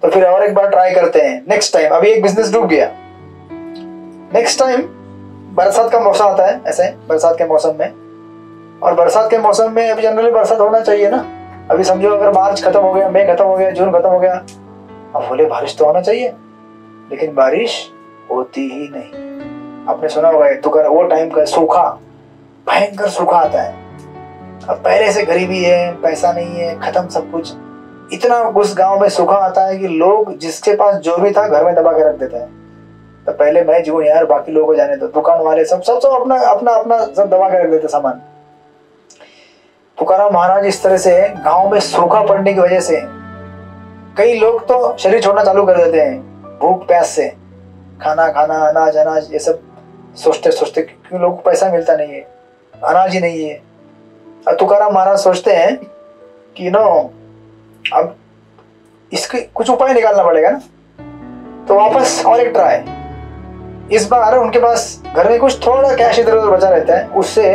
तो फिर और एक बार ट्राई करते हैं नेक्स्ट टाइम। अभी एक बिजनेस डूब गया, नेक्स्ट टाइम बरसात का मौसम आता है, ऐसे बरसात के मौसम में, और बरसात के मौसम में अभी जनरली बरसात होना चाहिए ना। अभी समझो अगर मार्च खत्म हो गया, मई खत्म हो गया, जून खत्म हो गया, अब बोले बारिश तो होना चाहिए, लेकिन बारिश होती ही नहीं। आपने सुना होगा तुकार, वो टाइम का सूखा, भयंकर सूखा आता है। अब पहले से गरीबी है, पैसा नहीं है, खत्म सब कुछ। इतना उस गांव में सूखा आता है कि लोग जिसके पास जो भी था घर में दबा के रख देता है। तो पहले मैं जीऊं यार, बाकी लोगों को जाने दो। दुकान वाले सब सब सब अपना अपना अपना सब दबा के रख देते सामान। तुकाराम महाराज इस तरह से गांव में सूखा पड़ने की वजह से कई लोग तो शरीर छोड़ना चालू कर देते हैं, भूख प्यास से। खाना खाना, अनाज अनाज ये सब सोचते सोचते, क्योंकि लोगों को पैसा मिलता नहीं है, अनाज ही नहीं है। और तुकाराम महाराज सोचते हैं कि नो अब इसके कुछ उपाय निकालना पड़ेगा ना। तो वापस और एक ट्राई। इस बार उनके पास घर में कुछ थोड़ा कैश इधर उधर बचा रहता है, उससे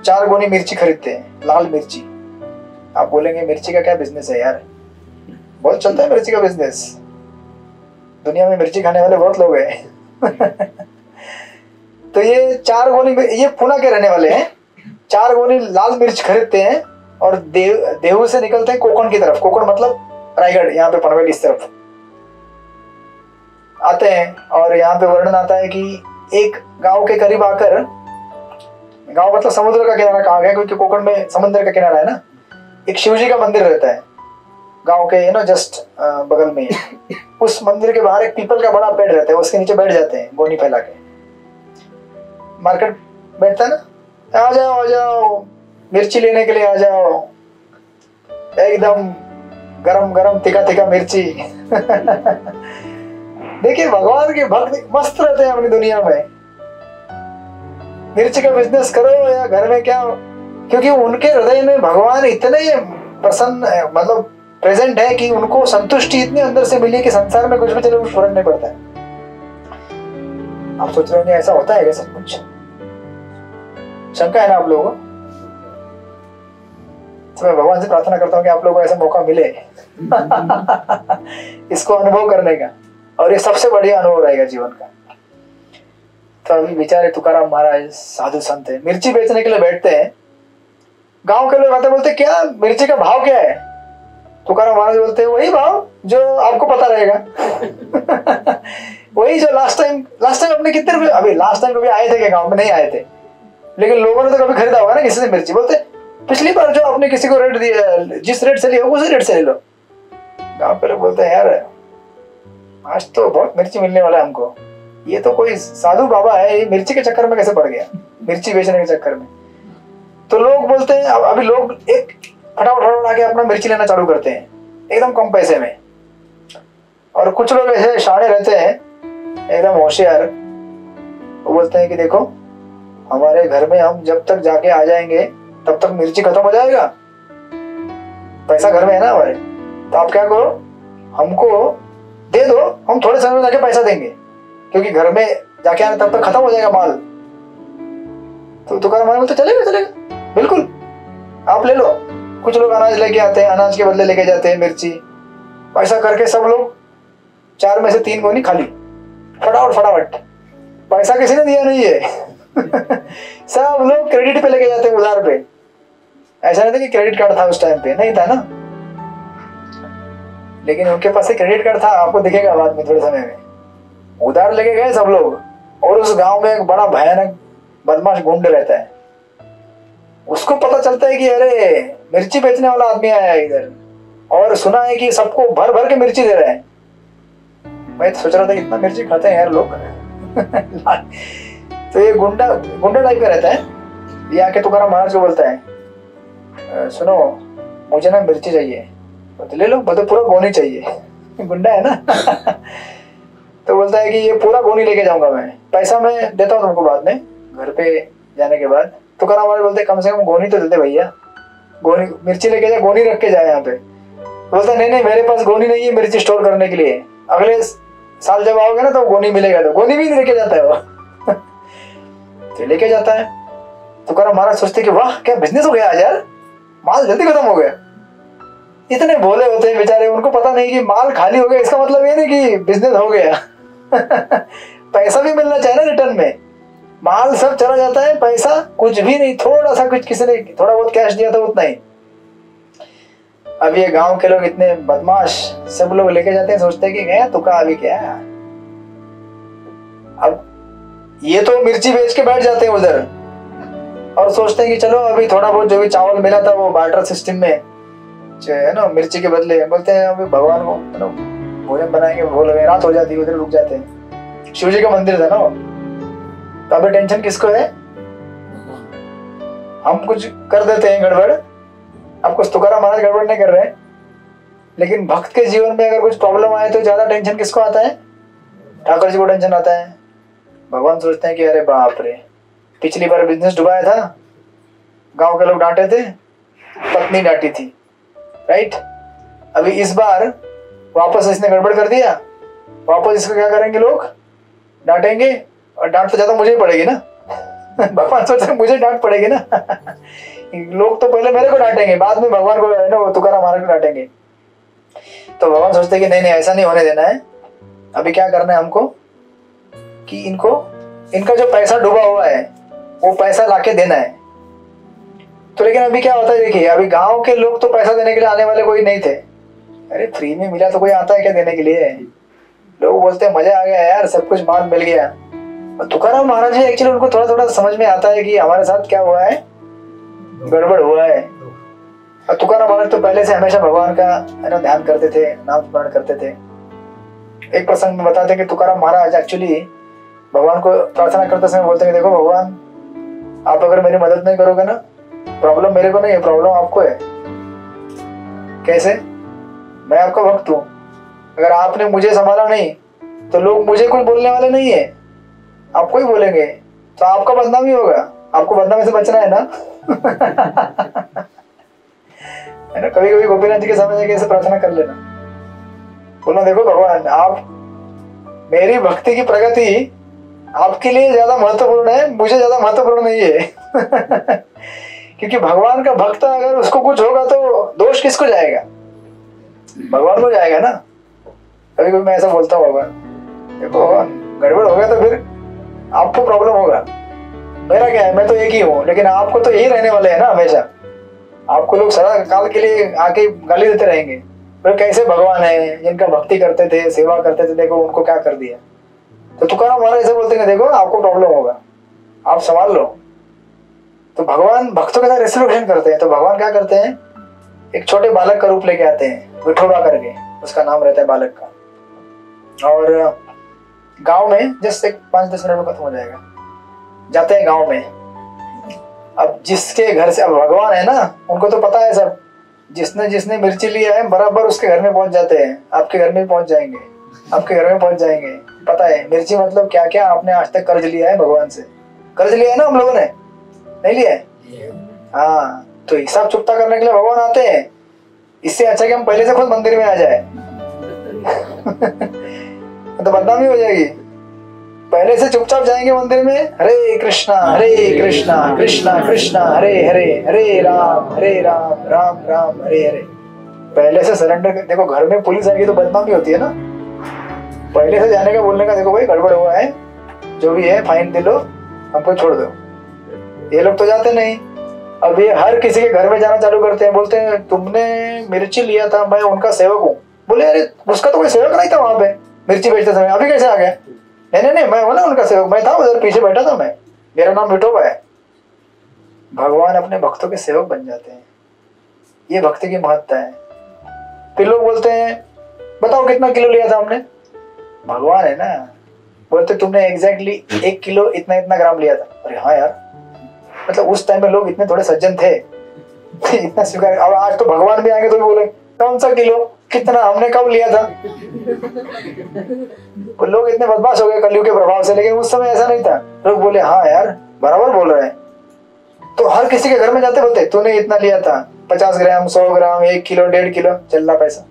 4 गोनी मिर्ची खरीदते हैं, लाल मिर्ची। आप बोलेंगे मिर्ची का क्या बिजनेस है यार, बहुत चलता है मिर्ची का बिजनेस, दुनिया में मिर्ची खाने वाले बहुत लोग हैं। तो ये 4 गोनी, ये पुणे के रहने वाले हैं, 4 गोनी लाल मिर्च खरीदते हैं और देहू से निकलते हैं कोकण की तरफ। कोकण मतलब रायगढ़, यहाँ पे पनवेल इस तरफ आते हैं। और यहाँ पे वर्णन आता है कि एक गांव के करीब आकर, गांव मतलब समुद्र का किनारा कहा गया क्योंकि कोकण में समुद्र का किनारा है ना। एक शिवजी का मंदिर रहता है गांव के जस्ट बगल में। उस मंदिर के बाहर एक पीपल का बड़ा पेड़ रहता है, उसके नीचे बैठ जाते हैं गोनी फैला के। मार्केट बैठता है ना, आ जाओ आ जाओ मिर्ची लेने के लिए आ जाओ, एकदम गरम गरम तिखा तिखा मिर्ची। देखिए भगवान के भक्त मस्त रहते हैं अपनी दुनिया में। मिर्ची का बिजनेस करो या घर में क्या, क्योंकि उनके हृदय में भगवान इतने प्रसन्न मतलब प्रेजेंट है कि उनको संतुष्टि इतनी अंदर से मिली कि संसार में कुछ भी चले कुछ फर्क नहीं पड़ता है। आप सोच रहे होंगे ऐसा होता है क्या सब कुछ? शंका है ना आप लोगों को? तो मैं भगवान से प्रार्थना करता हूँ कि आप लोगों को ऐसा मौका मिले इसको अनुभव करने का, और ये सबसे बढ़िया अनुभव रहेगा जीवन का। तो अभी बेचारे तुकाराम महाराज साधु संत है, मिर्ची बेचने के लिए बैठते हैं। गांव के लोग आते बोलते क्या मिर्ची का भाव क्या है? तुकाराम महाराज बोलते हैं वही भाव जो आपको पता रहेगा। वही जो लास्ट टाइम अपने कितने रुपए, अभी लास्ट टाइम कभी आए थे क्या गांव में? नहीं आए थे, लेकिन लोगों ने तो कभी खरीदा होगा ना किसी से मिर्ची। बोलते पिछली बार जो आपने किसी को रेट दिया, जिस रेट से लिया उसी रेट से ले लो। गांव के लोग बोलते हैं यार आज तो बहुत मिर्ची मिलने वाला है हमको, ये तो कोई साधु बाबा है, ये मिर्ची के चक्कर में कैसे पड़ गया, मिर्ची बेचने के चक्कर में। तो लोग बोलते हैं अभी लोग एक फटाफट आके अपना मिर्ची लेना चालू करते हैं एकदम कम पैसे में। और कुछ लोग ऐसे शाणे रहते हैं एकदम होशियार, वो बोलते हैं कि देखो हमारे घर में हम जब तक जाके आ जाएंगे तब तक मिर्ची खत्म हो जाएगा, पैसा घर में है ना हमारे, तो आप क्या करो हमको दे दो, हम थोड़े समय में जाके पैसा देंगे, क्योंकि घर में जाके आने तब तक खत्म हो जाएगा माल। तो दुकान वाले बोलते चलेगा चलेगा बिल्कुल आप ले लो। कुछ लोग अनाज लेके आते हैं, अनाज के बदले लेके जाते हैं मिर्ची। पैसा करके सब लोग 4 में से 3 गोनी खाली, फटाफट। पैसा किसी ने दिया नहीं है। सब लोग क्रेडिट पे लेके जाते हैं, उधार पे। ऐसा नहीं था कि क्रेडिट कार्ड था उस टाइम पे, नहीं था ना, लेकिन उनके पास क्रेडिट कार्ड था, आपको दिखेगा बाद में थोड़े समय में। उधार लेके गए सब लोग। और उस गांव में एक बड़ा भयानक बदमाश गुंड रहता है, उसको पता चलता है कि अरे मिर्ची बेचने वाला आदमी आया है इधर, और सुना है कि सबको भर भर के मिर्ची दे रहा है। मैं सोच रहा था इतना मिर्ची खाते हैं यार लोग। तो ये गुंडा टाइप का रहता है। ये आके तुकाराम महाराज को बोलता है सुनो मुझे ना मिर्ची चाहिए। तो ले लो, बोलते पूरा गोनी चाहिए। गुंडा है ना। तो बोलता है कि ये पूरा गोनी लेके जाऊंगा मैं, पैसा मैं देता हूँ तुमको बाद में घर पे जाने के बाद। तुकाराम महाराज बोलते कम से कम गोनी तो देते भैया, गोनी मिर्ची लेके जाए, गोनी रख के जाए यहाँ पे। बोलता नहीं मेरे पास गोनी नहीं है मिर्ची स्टोर करने के लिए, अगले साल जब आओगे ना तो गोनी मिलेगा। तो गोनी भी नहीं लेके जाता है वो। तो लेके जाता है। तुकाराम महाराज सोचते कि वाह क्या बिजनेस हो गया आज यार, माल जल्दी खत्म हो गया। इतने भोले होते हैं बेचारे, उनको पता नहीं कि माल खाली हो गया इसका मतलब ये नहीं कि बिजनेस हो गया। पैसा भी मिलना चाहिए ना रिटर्न में। माल सब चला जाता है, पैसा कुछ भी नहीं, थोड़ा सा कुछ किसी ने थोड़ा बहुत कैश दिया था उतना ही। अब ये गांव के लोग इतने बदमाश, सब लोग लेके जाते हैं, सोचते हैं कि गया तुका अभी क्या। अब ये तो मिर्ची बेच के बैठ जाते हैं उधर और सोचते हैं कि चलो अभी थोड़ा बहुत जो भी चावल मिला था वो बार्टर सिस्टम में है ना, मिर्ची के बदले बोलते हैं अभी भगवान को है ना भोजन बनाएंगे, बोल रहे रात हो जाती है, उधर रुक जाते हैं। शिव जी का मंदिर था ना वो, तो अभी टेंशन किसको है? हम कुछ कर देते हैं गड़बड़, अब कुछ तुकाराम महाराज गड़बड़ नहीं कर रहे हैं, लेकिन भक्त के जीवन में अगर कुछ प्रॉब्लम आए तो ज्यादा टेंशन किसको आता है? ठाकुर जी को टेंशन आता है। भगवान सोचते हैं कि अरे बाप रे, पिछली बार बिजनेस डुबाया था, गांव के लोग डांटे थे, पत्नी डांटी थी, राइट? अभी इस बार वापस इसने गड़बड़ कर दिया, वापस इसको क्या करेंगे? लोग डांटेंगे, और डांट तो ज्यादा मुझे ही पड़ेगी ना। भगवान सोचते हैं मुझे डांट पड़ेगी ना। लोग तो पहले मेरे को डांटेंगे, बाद में भगवान को है ना वो तुकाराम महाराज को डांटेंगे। तो भगवान सोचते हैं कि नहीं नहीं ऐसा नहीं होने देना है, अभी क्या करना है हमको कि इनको इनका जो पैसा डूबा हुआ है वो पैसा लाके देना है। तो लेकिन अभी क्या होता है देखिए, अभी गांव के लोग तो पैसा देने के लिए आने वाले कोई नहीं थे। अरे फ्री में मिला तो कोई आता है क्या देने के लिए? लोग बोलते हैं मजा आ गया यार, सब कुछ माल मिल गया। और तुकाराम महाराज जी एक्चुअली उनको थोड़ा थोड़ा समझ में आता है कि हमारे साथ क्या हुआ है, गड़बड़ हुआ है। और तुकाराम महाराज तो पहले से हमेशा भगवान का है ना ध्यान करते थे, नाम स्मरण करते थे। एक प्रसंग में बताते हैं कि तुकाराम महाराज एक्चुअली भगवान को प्रार्थना करते समय बोलते हैं, देखो भगवान आप अगर मेरी मदद नहीं करोगे ना, प्रॉब्लम मेरे को नहीं है, प्रॉब्लम आपको है। कैसे? मैं आपका भक्त हूं, अगर आपने मुझे संभाला नहीं तो लोग मुझे कुछ बोलने वाले नहीं है, आपको ही बोलेंगे, तो आपका बदनामी होगा। आपको बदनामी से बचना है ना। है ना, कभी कभी गोपीनाथ जी के सामने जाके ऐसे प्रार्थना कर लेना, बोलना देखो भगवान आप मेरी भक्ति की प्रगति आपके लिए ज्यादा महत्वपूर्ण है, मुझे ज्यादा महत्वपूर्ण नहीं है। क्योंकि भगवान का भक्त अगर उसको कुछ होगा तो दोष किसको जाएगा? भगवान को जाएगा ना। कभी कभी मैं ऐसा बोलता हूँ, भगवान देखो भगवान गड़बड़ हो गया तो फिर आपको प्रॉब्लम होगा, मेरा क्या है, मैं तो एक ही हूँ, लेकिन आपको तो यही रहने वाले है ना हमेशा। आपको लोग सदा काल के लिए आके गाली देते रहेंगे, फिर कैसे भगवान है जिनका भक्ति करते थे, सेवा करते थे, देखो उनको क्या कर दिया। तो तुकाराम महाराज ऐसे बोलते हैं, देखो आपको प्रॉब्लम होगा, आप संभाल लो। तो भगवान भक्तों के साथ रेसोल्यूशन करते हैं। तो भगवान क्या करते हैं, एक छोटे बालक का रूप लेके आते हैं, विठोबा करके उसका नाम रहता है बालक का। और गांव में जस्ट एक 5-10 मिनट में खत्म हो जाएगा, जाते हैं गांव में। अब जिसके घर से, अब भगवान है ना, उनको तो पता है सब, जिसने जिसने मिर्ची लिया है बराबर उसके घर में पहुंच जाते हैं, आपके घर में पहुंच जाएंगे, आपके घर में पहुंच जाएंगे। पता है मिर्ची मतलब क्या क्या आपने आज तक कर्ज लिया है भगवान से। कर्ज लिया है ना हम लोगों ने, नहीं लिया है? हाँ, तो हिसाब चुकता करने के लिए भगवान आते हैं। इससे अच्छा कि हम पहले से खुद मंदिर में आ जाए। तो बदनामी हो जाएगी। पहले से चुपचाप जाएंगे मंदिर में, हरे कृष्णा कृष्णा कृष्णा हरे हरे, हरे राम राम राम हरे हरे। पहले से सरेंडर। देखो घर में पुलिस आएगी तो बदनामी होती है ना, पहले से जाने का, बोलने का, देखो भाई गड़बड़ हुआ है, जो भी है फाइन दे लो, हमको छोड़ दो। ये लोग तो जाते नहीं। अब ये हर किसी के घर में जाना चालू करते हैं, बोलते हैं तुमने मिर्ची लिया था, मैं उनका सेवक हूँ। बोले अरे उसका तो कोई सेवक नहीं था वहां पे मिर्ची बेचते समय, अभी कैसे आ गया? नहीं मैं हूं ना उनका सेवक, मैं था उधर पीछे बैठा था, मैं, मेरा नाम विठोबा है। भगवान अपने भक्तों के सेवक बन जाते हैं, ये भक्ति की महत्ता है। फिर लोग बोलते हैं बताओ कितना किलो लिया था हमने? भगवान है ना, बोलते तुमने एग्जैक्टली 1 किलो इतना इतना ग्राम लिया था। अरे हाँ यार, मतलब उस टाइम में लोग इतने थोड़े सज्जन थे, इतना स्वीकार। अब आज तो भगवान भी आएंगे तो भी बोले कौन सा किलो, कितना, हमने कब लिया था? तो लोग इतने बदमाश हो गए कलयुग के प्रभाव से, लेकिन उस समय ऐसा नहीं था। लोग बोले हाँ यार बराबर बोल रहे हैं। तो हर किसी के घर में जाते बोलते तूने इतना लिया था, 50 ग्राम, 100 ग्राम, 1 किलो, 1.5 किलो, चल रहा पैसा।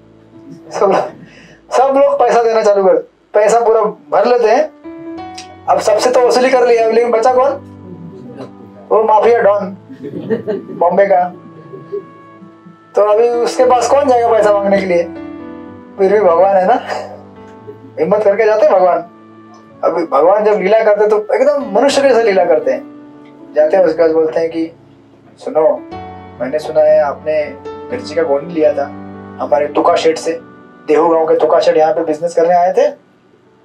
सब लोग पैसा देना चालू कर, पैसा पूरा भर लेते हैं। अब सबसे तो वसूली कर लिया, लेकिन बचा कौन? वो माफिया डॉन बॉम्बे का। तो अभी उसके पास कौन जाएगा पैसा मांगने के लिए? फिर भी भगवान है ना, हिम्मत करके जाते हैं भगवान। अभी भगवान जब लीला करते तो एकदम मनुष्य के जैसे लीला करते हैं। जाते हैं उसके बाद बोलते हैं कि सुनो, मैंने सुना है आपने मिर्ची का गोनी लिया था हमारे तुका शेठ से, देहू गांव के तुका शेठ यहाँ पे बिजनेस करने आए थे,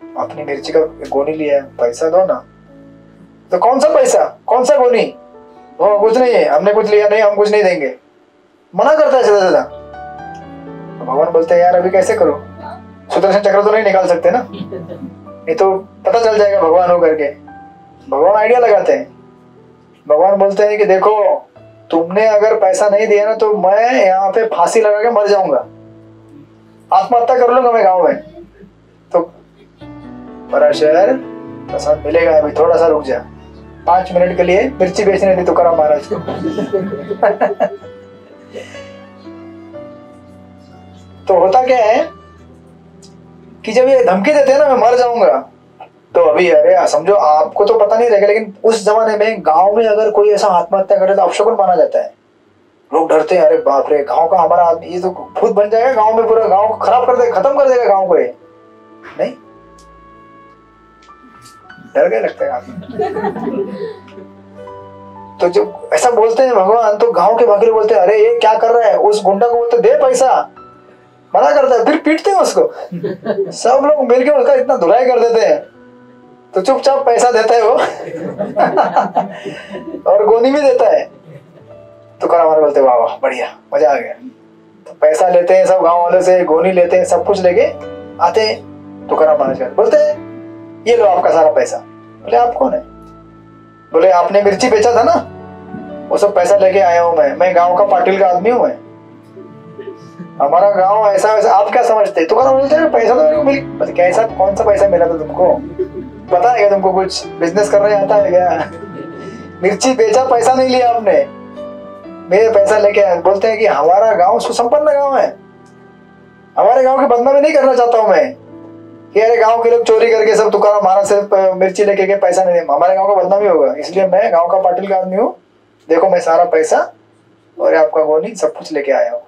अपनी मिर्ची का गोनी लिया है, पैसा दो ना। तो कौन सा पैसा, कौन सा गोनी, वो कुछ नहीं है, हमने कुछ लिया नहीं, हम कुछ नहीं देंगे, मना करता है सीधा सीधा। तो भगवान बोलते हैं यार अभी कैसे करो, सुदर्शन चक्र तो नहीं निकाल सकते ना, नहीं तो पता चल जाएगा भगवान हो करके। भगवान आइडिया लगाते हैं। भगवान बोलते हैं कि देखो तुमने अगर पैसा नहीं दिया ना तो मैं यहाँ पे फांसी लगा के मर जाऊंगा, आत्महत्या कर लूंगा मैं गांव में। तो पराशर प्रसाद मिलेगा, अभी थोड़ा सा रुक जा, 5 मिनट के लिए मिर्ची बेचने दी तुकाराम महाराज को। तो होता क्या है कि जब ये धमकी देते हैं ना मैं मर जाऊंगा, तो अभी अरे समझो आपको तो पता नहीं रहेगा, लेकिन उस जमाने में गांव में अगर कोई ऐसा आत्महत्या करे तो अपशकुन माना जाता है। लोग डरते हैं, अरे बाप रे गांव का हमारा आदमी ये तो भूत बन जाएगा, गांव में पूरा गांव खराब कर देगा, खत्म कर देगा गांव को। ये नहीं, डर गए लगता है आदमी। तो जब ऐसा बोलते हैं भगवान, तो गांव के बाकी लोग बोलते हैं अरे ये क्या कर रहा है, उस गुंडा को बोलते दे पैसा, मना करता है, फिर पीटते हैं उसको। सब लोग मिलकर उसका इतना धुलाई कर देते हैं, तो चुपचाप पैसा देता है वो। और गोनी भी देता है। तो हमारे बोलते वाह वाह बढ़िया, मजा आ गया। तो पैसा लेते हैं सब गांव वालों से, गोनी लेते हैं, सब कुछ लेके आते हैं। तो करा महाराज बोलते हैं ये लो आपका सारा पैसा। बोले आप कौन है? बोले आपने मिर्ची बेचा था ना, वो सब पैसा लेके आया हूं मैं गांव का पाटिल का आदमी हूं मैं, हमारा गांव ऐसा वैसा, आप क्या समझते? तो बोलते हैं पैसा तो मेरे को मिल, कैसा कौन सा पैसा मिला था तुमको, पता है क्या तुमको कुछ बिजनेस करने आता है क्या? मिर्ची बेचा, पैसा नहीं लिया आपने, मेरे पैसा लेके आए। बोलते हैं कि हमारा गांव सुसंपन्न गांव है, हमारे गांव की बदनामी नहीं करना चाहता हूं मैं कि अरे गांव के लोग चोरी करके सब तुकाराम महाराज से मिर्ची लेके के पैसा नहीं दे, हमारे गांव का बदनामी होगा, इसलिए मैं गांव का पाटिल का आदमी हूँ, देखो मैं सारा पैसा और आपका गोनी सब कुछ लेके आया हूँ।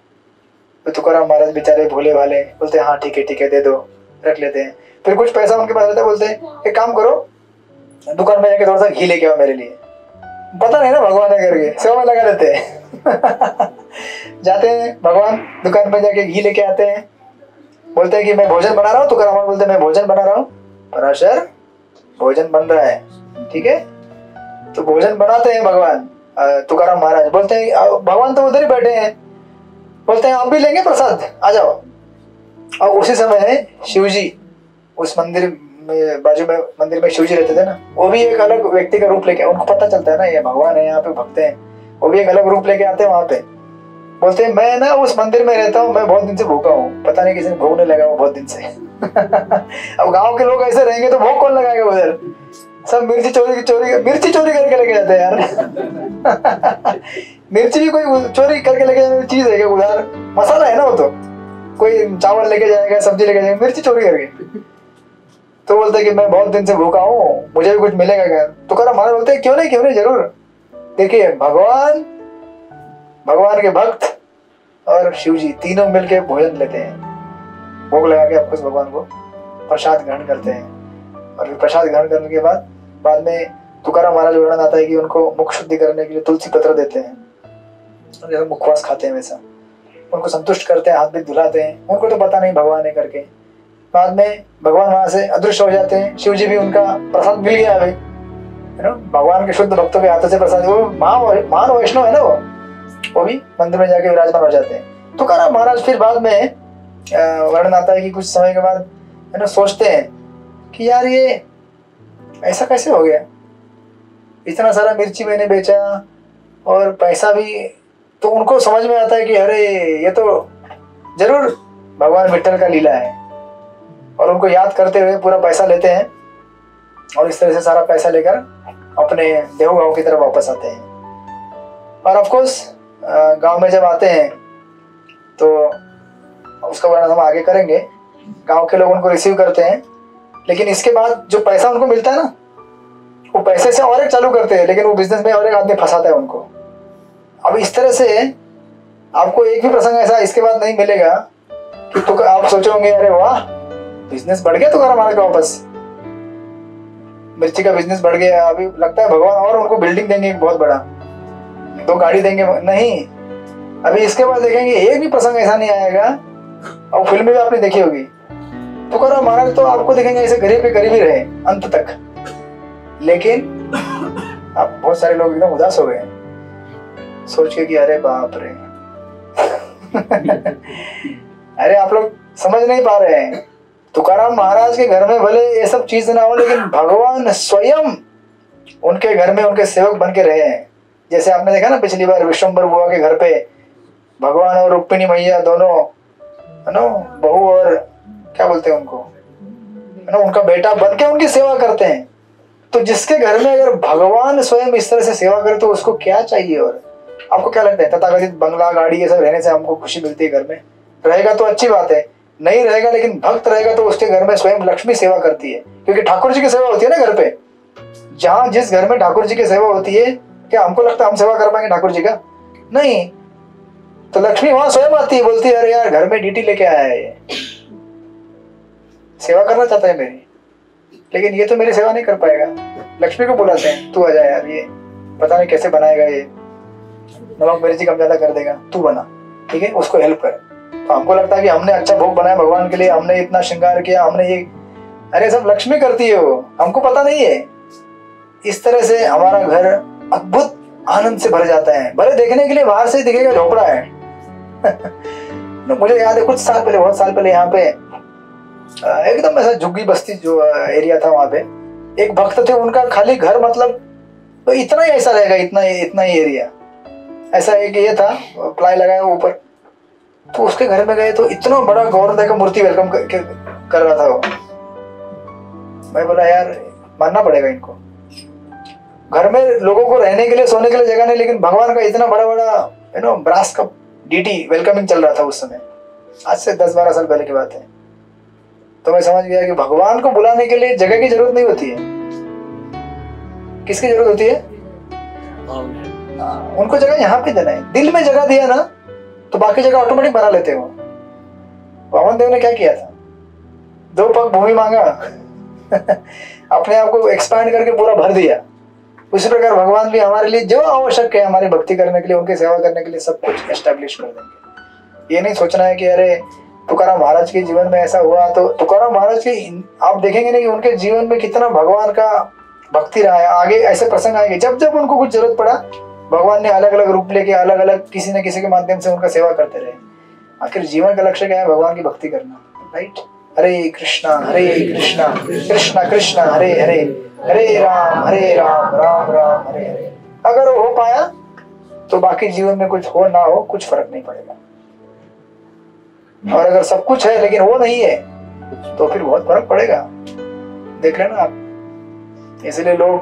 तो तुकाराम महाराज बेचारे भोले भाले बोलते हैं हाँ ठीक है दे दो, रख लेते हैं। फिर कुछ पैसा उनके पास रहता है, बोलते हैं एक काम करो दुकान में जाके थोड़ा सा घी लेके आओ मेरे लिए, पता नहीं ना भगवान है करके सेवा में लगा देते हैं। जाते हैं भगवान दुकान में जाके घी लेके आते हैं, बोलते हैं कि मैं भोजन बना रहा हूँ। तुकाराम महाराज बोलते हैं मैं भोजन बना रहा हूँ। पराशर भोजन बन रहा है, ठीक है। तो भोजन बनाते हैं भगवान। तुकाराम महाराज बोलते हैं भगवान तो उधर ही बैठे हैं, बोलते हैं आप भी लेंगे प्रसाद, आ जाओ। और उसी समय शिव जी उस मंदिर में, बाजू में मंदिर में शिव जी रहते थे ना, वो भी एक अलग व्यक्ति का रूप लेके, उनको पता चलता है ना ये भगवान है, यहाँ पे भक्त हैं, वो भी एक अलग रूप लेके आते हैं वहां पे। बोलते हैं मैं ना उस मंदिर में रहता हूँ, मैं बहुत दिन से भूखा हूँ, पता नहीं किसी ने भोग नहीं लगा वो बहुत दिन से। अब गांव के लोग ऐसे रहेंगे तो भोग कौन लगाएगा उधर? सब मिर्ची चोरी करके लेके जाते हैं यार। मिर्ची भी कोई चोरी करके लेके जाने चीज है क्या? उधर मसाला है ना, वो तो कोई चावल लेके जाएगा, सब्जी लेके जाएगा, मिर्ची चोरी करके। तो बोलते कि मैं बहुत दिन से भूखा हूँ, मुझे भी कुछ मिलेगा क्या? तो करा हमारे बोलते क्यों नहीं जरूर। देखिए भगवान के भक्त और शिव जी तीनों मिलके भोजन लेते हैं, भोग लगा के आपको भगवान को प्रसाद ग्रहण करते हैं। और फिर प्रसाद ग्रहण करने के बाद में तुकाराम महाराज वर्णन आता है कि उनको मुख शुद्धि करने के लिए तुलसी पत्र देते हैं, जैसे मुखवास खाते हैं वैसा उनको संतुष्ट करते हैं, हाथ भी धुलाते हैं। उनको तो पता नहीं भगवान है करके। बाद में भगवान वहां से अदृश्य हो जाते हैं। शिव जी भी उनका प्रसाद मिल गया अभी, है ना, भगवान के शुद्ध भक्तों के हाथों से प्रसाद। वो महान वैष्णव है ना, वो भी मंदिर में जाके विराजमान हो जाते हैं। तो कहा महाराज फिर बाद में वर्णन आता है कि कुछ समय के बाद है ना सोचते हैं कि यार ये ऐसा कैसे हो गया, इतना सारा मिर्ची मैंने बेचा और पैसा भी। तो उनको समझ में आता है कि अरे ये तो जरूर भगवान विठ्ठल का लीला है। और उनको याद करते हुए पूरा पैसा लेते हैं और इस तरह से सारा पैसा लेकर अपने देहू गांव की तरफ वापस आते हैं। और ऑफ कोर्स गांव में जब आते हैं तो उसका वर्णन हम आगे करेंगे। गांव के लोग उनको रिसीव करते हैं, लेकिन इसके बाद जो पैसा उनको मिलता है ना, वो पैसे से और एक चालू करते हैं, लेकिन वो बिजनेस में और एक आदमी फंसाता है उनको। अब इस तरह से आपको एक भी प्रसंग ऐसा इसके बाद नहीं मिलेगा कि तो आप सोचोगे अरे वाह बिजनेस बढ़ गया, तो कर हमारे वापस मिर्ची का बिजनेस बढ़ गया, अभी लगता है भगवान और उनको बिल्डिंग देंगे बहुत बड़ा, 2 गाड़ी देंगे। नहीं, अभी इसके बाद देखेंगे एक भी प्रसंग ऐसा नहीं आएगा। और फिल्म भी आपने देखी होगी, तो करो महाराज तो आपको देखेंगे ऐसे गरीब के गरीब ही रहे अंत तक, लेकिन अब बहुत सारे लोग एकदम उदास हो गए सोच के कि अरे बाप रे अरे आप लोग समझ नहीं पा रहे हैं, तुकाराम महाराज के घर में भले ये सब चीज ना हो, लेकिन भगवान स्वयं उनके घर में उनके सेवक बन के रहे हैं। जैसे आपने देखा ना पिछली बार विश्वम्भर बुआ के घर पे भगवान और रुक्मिणी मैया दोनों, है ना, बहू और क्या बोलते हैं उनको, है ना, उनका बेटा बन के उनकी सेवा करते हैं। तो जिसके घर में अगर भगवान स्वयं इस तरह से सेवा करे तो उसको क्या चाहिए। और आपको क्या लगता है, तथाकथित बंगला गाड़ी ये सब रहने से हमको खुशी मिलती है? घर में रहेगा तो अच्छी बात है, नहीं रहेगा लेकिन भक्त रहेगा तो उसके घर में स्वयं लक्ष्मी सेवा करती है, क्योंकि ठाकुर जी की सेवा होती है ना घर पे। जहां जिस घर में ठाकुर जी की सेवा होती है, क्या हमको लगता है हम सेवा कर पाएंगे ठाकुर जी का? नहीं। तो लक्ष्मी वहां स्वयं आती है, बोलती है अरे यार घर में ड्यूटी लेके आया है, ये सेवा करना चाहता है मेरी, लेकिन ये तो मेरी सेवा नहीं कर पाएगा। लक्ष्मी को बुलाते हैं, तू आ जा यार, ये पता नहीं कैसे बनाएगा, ये नमक मिर्ची कम ज्यादा कर देगा, तू बना, ठीक है, उसको हेल्प कर। तो हमको लगता है कि हमने अच्छा भोग बनाया भगवान के लिए, हमने इतना श्रृंगार किया, हमने ये, अरे सब लक्ष्मी करती है वो, हमको पता नहीं है। इस तरह से हमारा घर अद्भुत आनंद से भर जाता है। भले देखने के लिए बाहर से दिखेगा झोपड़ा है तो मुझे याद है कुछ साल पहले, बहुत साल पहले, यहाँ पे एकदम ऐसा झुग्गी बस्ती जो एरिया था, वहां पे एक भक्त थे, उनका खाली घर मतलब तो इतना ही ऐसा रहेगा, इतना ही एरिया ऐसा एक ये था, प्लाई लगाया ऊपर। तो उसके घर में गए तो इतना बड़ा गौरव का मूर्ति वेलकम कर रहा था वो। मैं बोला यार मानना पड़ेगा इनको, घर में लोगों को रहने के लिए सोने के लिए जगह नहीं, लेकिन भगवान का इतना बड़ा बड़ा ब्रास का डीटी वेलकमिंग चल रहा था उस समय, आज से 10-12 साल पहले की बात है। तो मैं समझ गया कि भगवान को बुलाने के लिए जगह की जरूरत नहीं होती है, किसकी जरूरत होती है? उनको जगह यहाँ पे देना है। दिल में जगह दिया ना तो बाकी जगह ऑटोमेटिक बना लेते हो। वामन देव ने क्या किया था, 2 पग भूमि मांगा अपने आप को एक्सपैंड करके पूरा भर दिया। उसी प्रकार भगवान भी हमारे लिए जो आवश्यक है हमारी भक्ति करने के लिए, उनकी सेवा करने के लिए सब कुछ एस्टेब्लिश कर देंगे। ये नहीं सोचना है कि अरे तुकाराम महाराज के जीवन में ऐसा हुआ, तो तुकाराम महाराज की आप देखेंगे ना कि उनके जीवन में कितना भगवान का भक्ति रहा है। आगे ऐसे प्रसंग आएंगे जब जब उनको कुछ जरूरत पड़ा, भगवान ने अलग अलग रूप लेके अलग अलग किसी न किसी के माध्यम से उनका सेवा करते रहे। आखिर जीवन का लक्ष्य क्या है? भगवान की भक्ति करना, राइट? हरे कृष्णा कृष्णा कृष्णा हरे हरे, हरे राम राम राम हरे हरे। अगर वो हो पाया तो बाकी जीवन में कुछ हो ना हो कुछ फर्क नहीं पड़ेगा। और अगर सब कुछ है लेकिन वो नहीं है तो फिर बहुत फर्क पड़ेगा। देख रहे ना आप, इसलिए लोग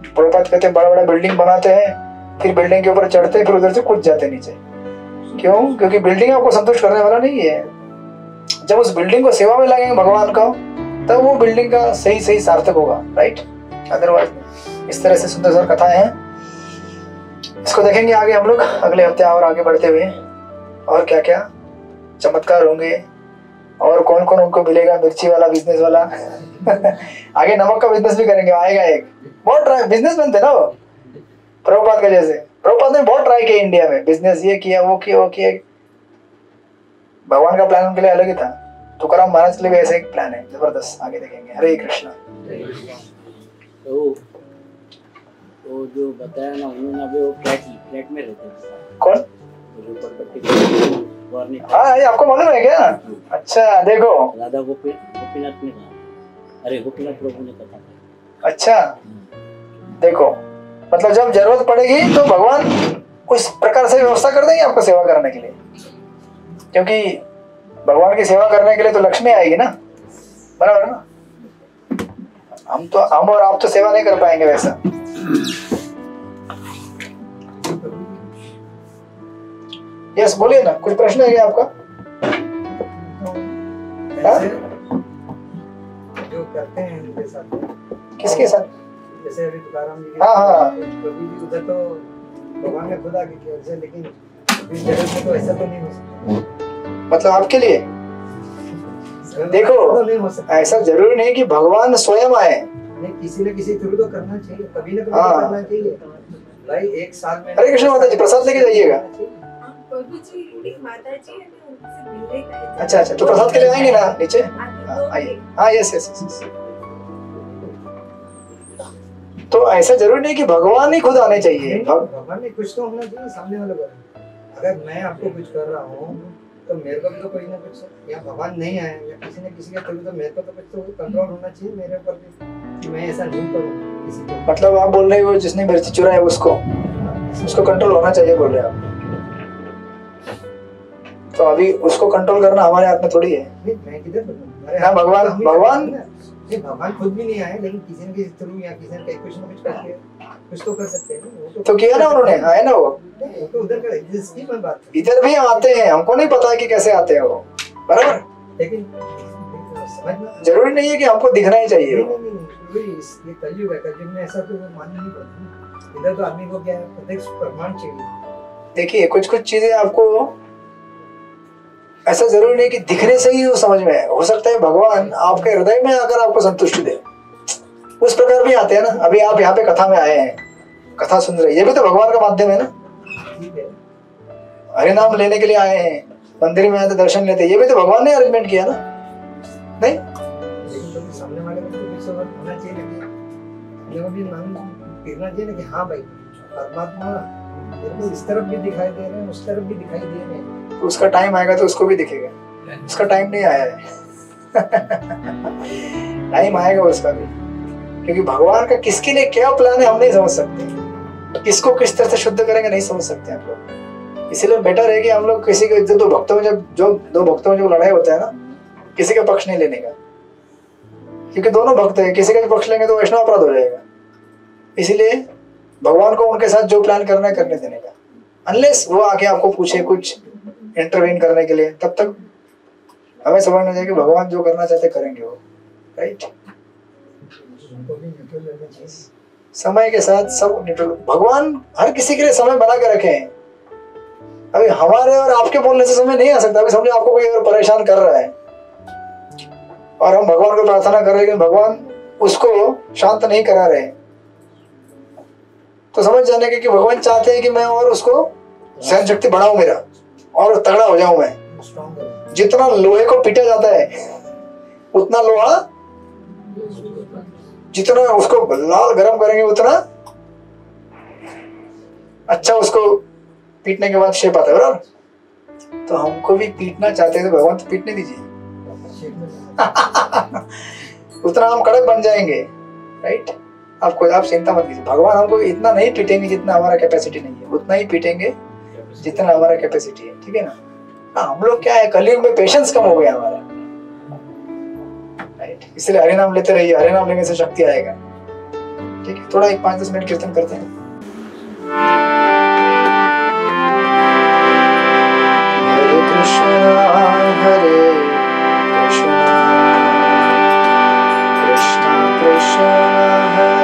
प्रभुपाद कहते हैं बड़ा बड़ा बिल्डिंग बनाते हैं, फिर बिल्डिंग के ऊपर चढ़ते हैं, फिर उधर से कूद जाते नीचे। क्यों? क्योंकि बिल्डिंग आपको संतुष्ट करने वाला नहीं है। जब उस बिल्डिंग को सेवा में लगेंगे भगवान का, तब वो बिल्डिंग का सही सार्थक होगा, राइट? अदरवाइज इस तरह से सुंदर सुंदर कथाएं हैं, इसको देखेंगे आगे हम लोग अगले हफ्ते और आगे बढ़ते हुए, और क्या क्या चमत्कार होंगे और कौन कौन उनको मिलेगा, मिर्ची वाला बिजनेस वाला आगे नमक का बिजनेस भी करेंगे, आएगा एक। बहुत ट्राई बिजनेसमैन थे ना वो प्रभुपाद के जैसे। प्रभुपाद ने बहुत ट्राई किया इंडिया में, बिजनेस ये किया वो किया। भगवान का प्लान उनके लिए अलग ही था। तुकाराम महाराज के लिए भी ऐसा एक प्लान है जबरदस्त, आगे देखेंगे। हरे कृष्णा। तो जो बताया ना उन्होंने, अभी वो फ्लैट में रहते हैं। कौन? हाँ, ये आपको मालूम है क्या? अच्छा, देखो राधा गोपीनाथ ने कहा, अरे गोपीनाथ प्रभु ने कहा। अच्छा, देखो मतलब जब जरूरत पड़ेगी तो भगवान उस प्रकार से व्यवस्था कर देंगे आपको सेवा करने के लिए, क्योंकि भगवान की सेवा करने के लिए तो लक्ष्मी आएगी ना, बराबर ना? हम और आप तो सेवा नहीं कर पाएंगे वैसा। यस, बोलिए ना, कुछ प्रश्न है क्या आपका? जो करते हैं उनके साथ, किसके साथ? जैसे अभी तुकाराम जी, हाँ, कभी भी उधर तो भगवान ने खुद आके किया उसे, लेकिन इस जगत में तो ऐसा तो नहीं हो सकता। मतलब आपके लिए देखो, ऐसा जरूरी नहीं कि भगवान स्वयं आए, नहीं, किसी न किसी थ्रू तो करना चाहिए, कभी ना कभी करना चाहिए भाई। एक साल में हरे कृष्ण माता जी, प्रसाद लेके जाइएगा। अच्छा, तो प्रसाद के लिए आएंगे ना नीचे? आइए। हाँ, यस। तो ऐसा जरूरी नहीं कि भगवान ही खुद आने चाहिए। भगवान ने कुछ तो होना चाहिए सामने वाले को। अगर मैं आपको कुछ कर रहा हूँ तो मेरे को भी तो कोई ना कुछ, या भगवान नहीं आए या किसी ने किसी के थ्रू, तो मेरे को तो कुछ तो कंट्रोल होना चाहिए मेरे ऊपर भी कि मैं ऐसा नहीं करूँ किसी को। मतलब आप बोल रहे हो जिसने मिर्ची चुराया उसको कंट्रोल होना चाहिए बोल रहे हैं आप। तो अभी उसको कंट्रोल करना हमारे हाथ में थोड़ी है। नहीं, मैं किधर बोलूं? हाँ, भगवान नहीं, भगवान खुद भी नहीं आए, लेकिन किसी न किसी थ्रू या किसी ने कुछ ना कुछ करके कुछ तो कर सकते हैं ना। तो किया ना उन्होंने, आए ना वो तो उधर का एग्जिस्ट की मैं बात कर, इधर भी आते हैं, हमको नहीं पता है कि कैसे आते हैं वो, बराबर। लेकिन समझना जरूरी नहीं है कि हमको दिखना ही चाहिए वो। नहीं, ये कलयुग है, कलयुग में ऐसा तो मानना नहीं पड़ता। इधर तो आदमी को क्या है, प्रत्यक्ष प्रमाण चाहिए। देखिए कुछ कुछ चीजें आपको ऐसा जरूरी नहीं कि दिखने से ही वो समझ में आए। हो सकता है भगवान आपके हृदय में आकर आपको संतुष्टि दे, उस प्रकार भी आते हैं ना। अभी आप यहाँ पे कथा में आए हैं, कथा सुन रहे हैं, ये भी तो भगवान का माध्यम है ना। ठीक है, हरि नाम लेने के लिए आए हैं, मंदिर में आए तो दर्शन लेते हैं, ये भी तो भगवान ने अरेंजमेंट किया ना, नहीं? लेकिन तो सामने वाले को तो कुछ समझ होना चाहिए, लेकिन वो भी मान फिरना चाहिए ना कि हाँ भाई परमात्मा मेरे को इस तरफ भी दिखाई दे रहे हैं, उस तरफ भी दिखाई दे रहे हैं। तो उसका टाइम आएगा तो उसको भी दिखेगा। उसका टाइम नहीं आया है टाइम आएगा उसका भी, क्योंकि भगवान का किसके लिए क्या प्लान है हम नहीं समझ सकते, किसको किस तरह से शुद्ध करेंगे नहीं समझ सकते हम लोग। इसीलिए बेटर है कि हम लोग किसी के दो भक्तों में जब लड़ाई होता है ना, किसी का पक्ष नहीं लेने का, क्योंकि दोनों भक्त है, किसी का भी पक्ष लेंगे तो वैष्णव अपराध हो जाएगा। इसीलिए भगवान को उनके साथ जो प्लान करना है करने देने का, अनलेस वो आके आपको पूछे कुछ इंटरवीन करने के लिए, तब तक हमें समझना चाहिए कि भगवान जो करना चाहते करेंगे वो, राइट। समय के साथ सब निकल, भगवान हर किसी के लिए समय बना के रखे हैं। अभी हमारे और आपके बोलने से समय नहीं आ सकता। अभी समझो आपको कोई और परेशान कर रहा है और हम भगवान को प्रार्थना कर रहे हैं, लेकिन भगवान उसको शांत नहीं करा रहे, तो समझ जाने के कि भगवान चाहते हैं कि मैं और उसको सहन शक्ति बढ़ाऊं, मेरा और तगड़ा हो जाऊं मैं। जितना लोहे को पीटा जाता है उतना लोहा, जितना उसको लाल गरम करेंगे उतना अच्छा उसको पीटने के बाद शेप आता है, बराबर। तो हमको भी पीटना चाहते हैं तो भगवान तो पीटने दीजिए उतना हम कड़क बन जाएंगे, राइट। आप चिंता मत कीजिए, भगवान हमको इतना नहीं पीटेंगे जितना हमारा कैपेसिटी नहीं है, उतना ही पीटेंगे जितना हमारा कैपेसिटी है, ठीक है ना। हाँ, हम लोग क्या है, कलयुग में पेशेंस कम हो गया हमारा, राइट। इसलिए हरि नाम लेते रहिए, हरि नाम लेने से शक्ति आएगा, ठीक है। थोड़ा 5-10 मिनट कीर्तन करते हैं। हरे कृष्णा कृष्णा कृष्णा हरे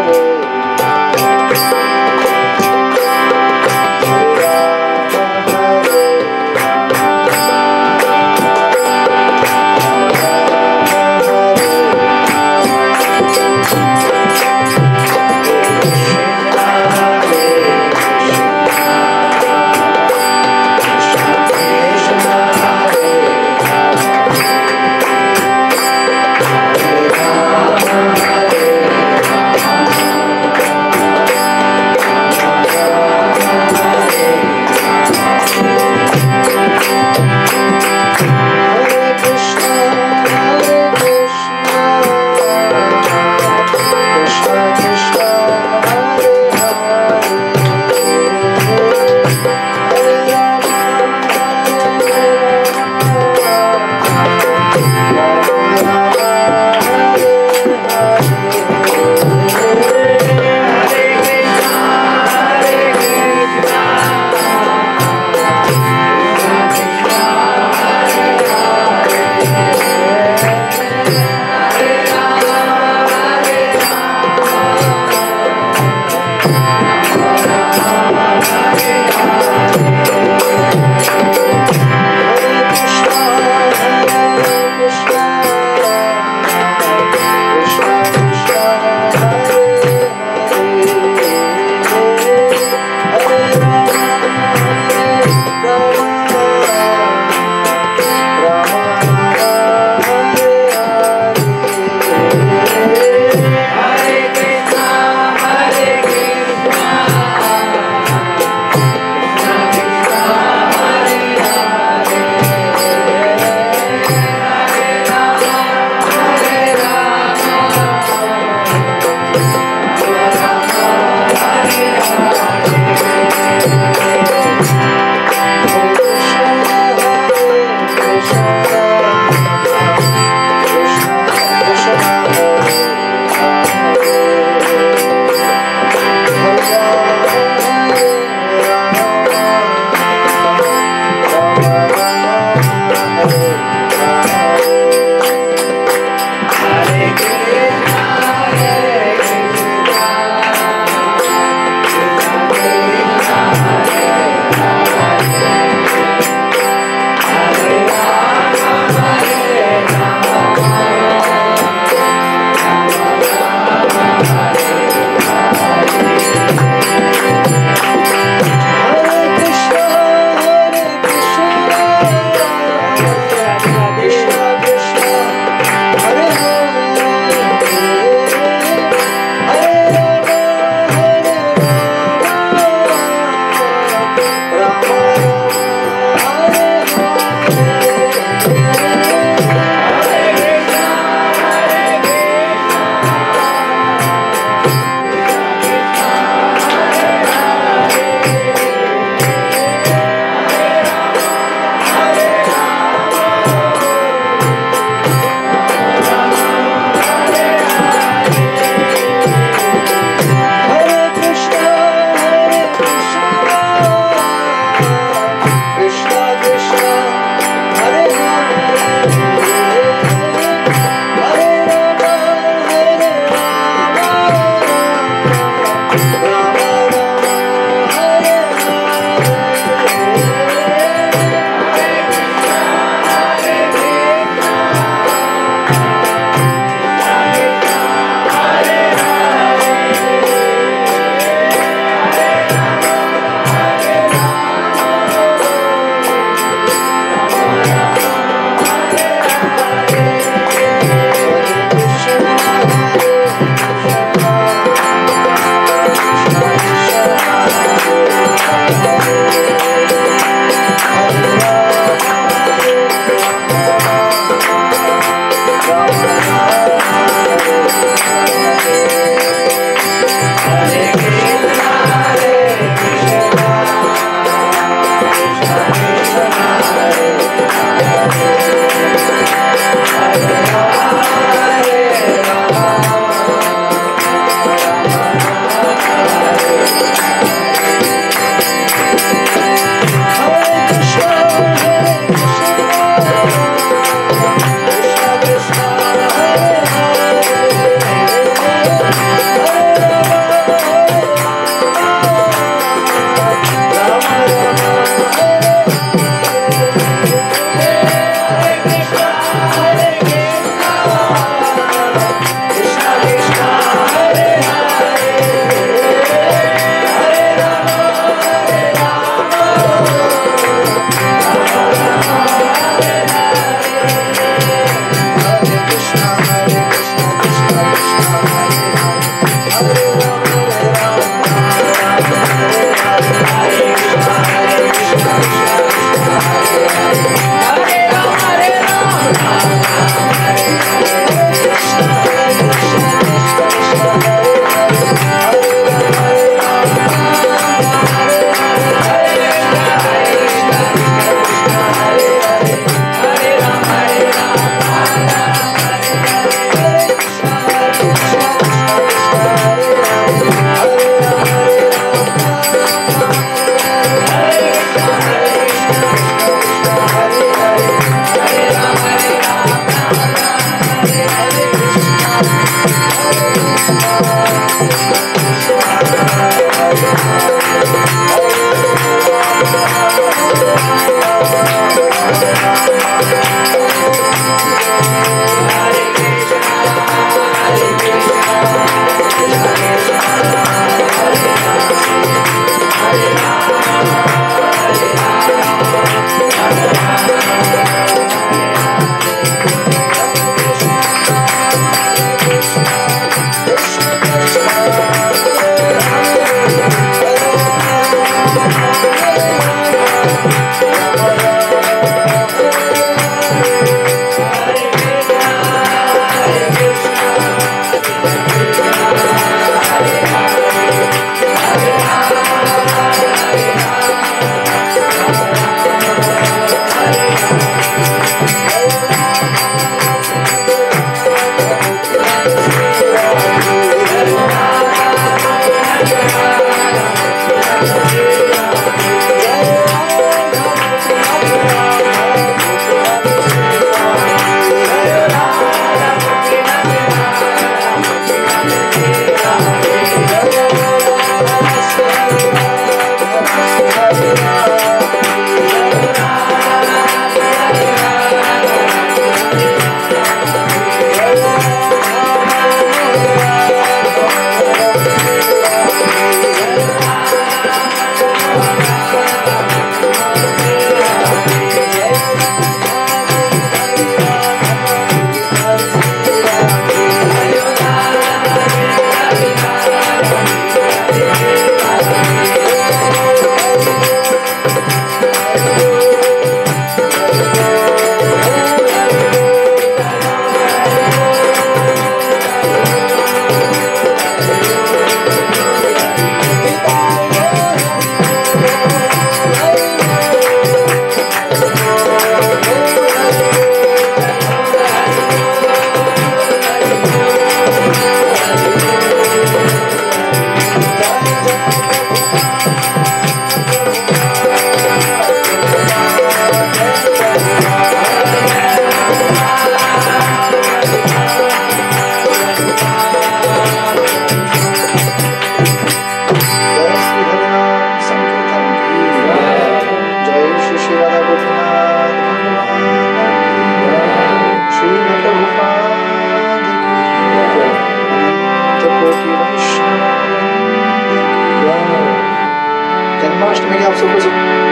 जन्माष्टमी की आप सबको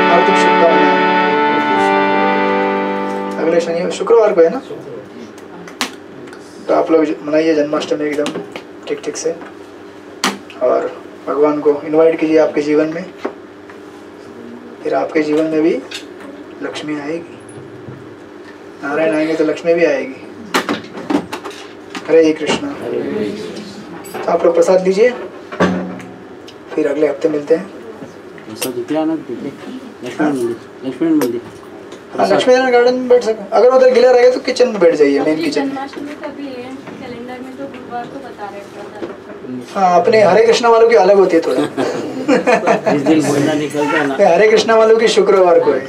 हार्दिक शुभकामनाएं। अगले शनि शुक्रवार को है ना, तो आप लोग मनाइए जन्माष्टमी एकदम ठीक ठीक से, और भगवान को इनवाइट कीजिए आपके जीवन में, फिर आपके जीवन में भी लक्ष्मी आएगी। नारायण आएंगे तो लक्ष्मी भी आएगी। हरे कृष्णा। तो आप लोग प्रसाद लीजिए, फिर अगले हफ्ते मिलते हैं। लक्ष्मण मंदिर लक्ष्मी नारायण गार्डन में बैठ सको, अगर उधर गिला रहेगा तो किचन में बैठ जाइए, मेन किचन में। जन्माष्टमी का भी है कैलेंडर में, तो गुरुवार को बता रहे हैं। हाँ, अपने हरे कृष्णा वालों की अलग होती है थोड़ा। जिस दिन महीना निकलता है ना, हरे कृष्णा वालों की शुक्रवार को है।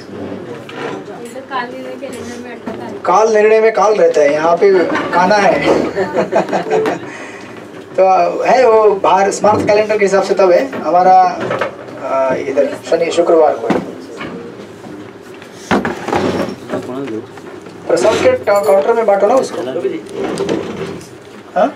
काल निर्णय में काल रहता है, यहाँ पे काना है। तो है वो बाहर स्मार्ट कैलेंडर के हिसाब से तब है, हमारा इधर शनि शुक्रवार को है। प्रसाद के काउंटर में बांटो ना उसको। हाँ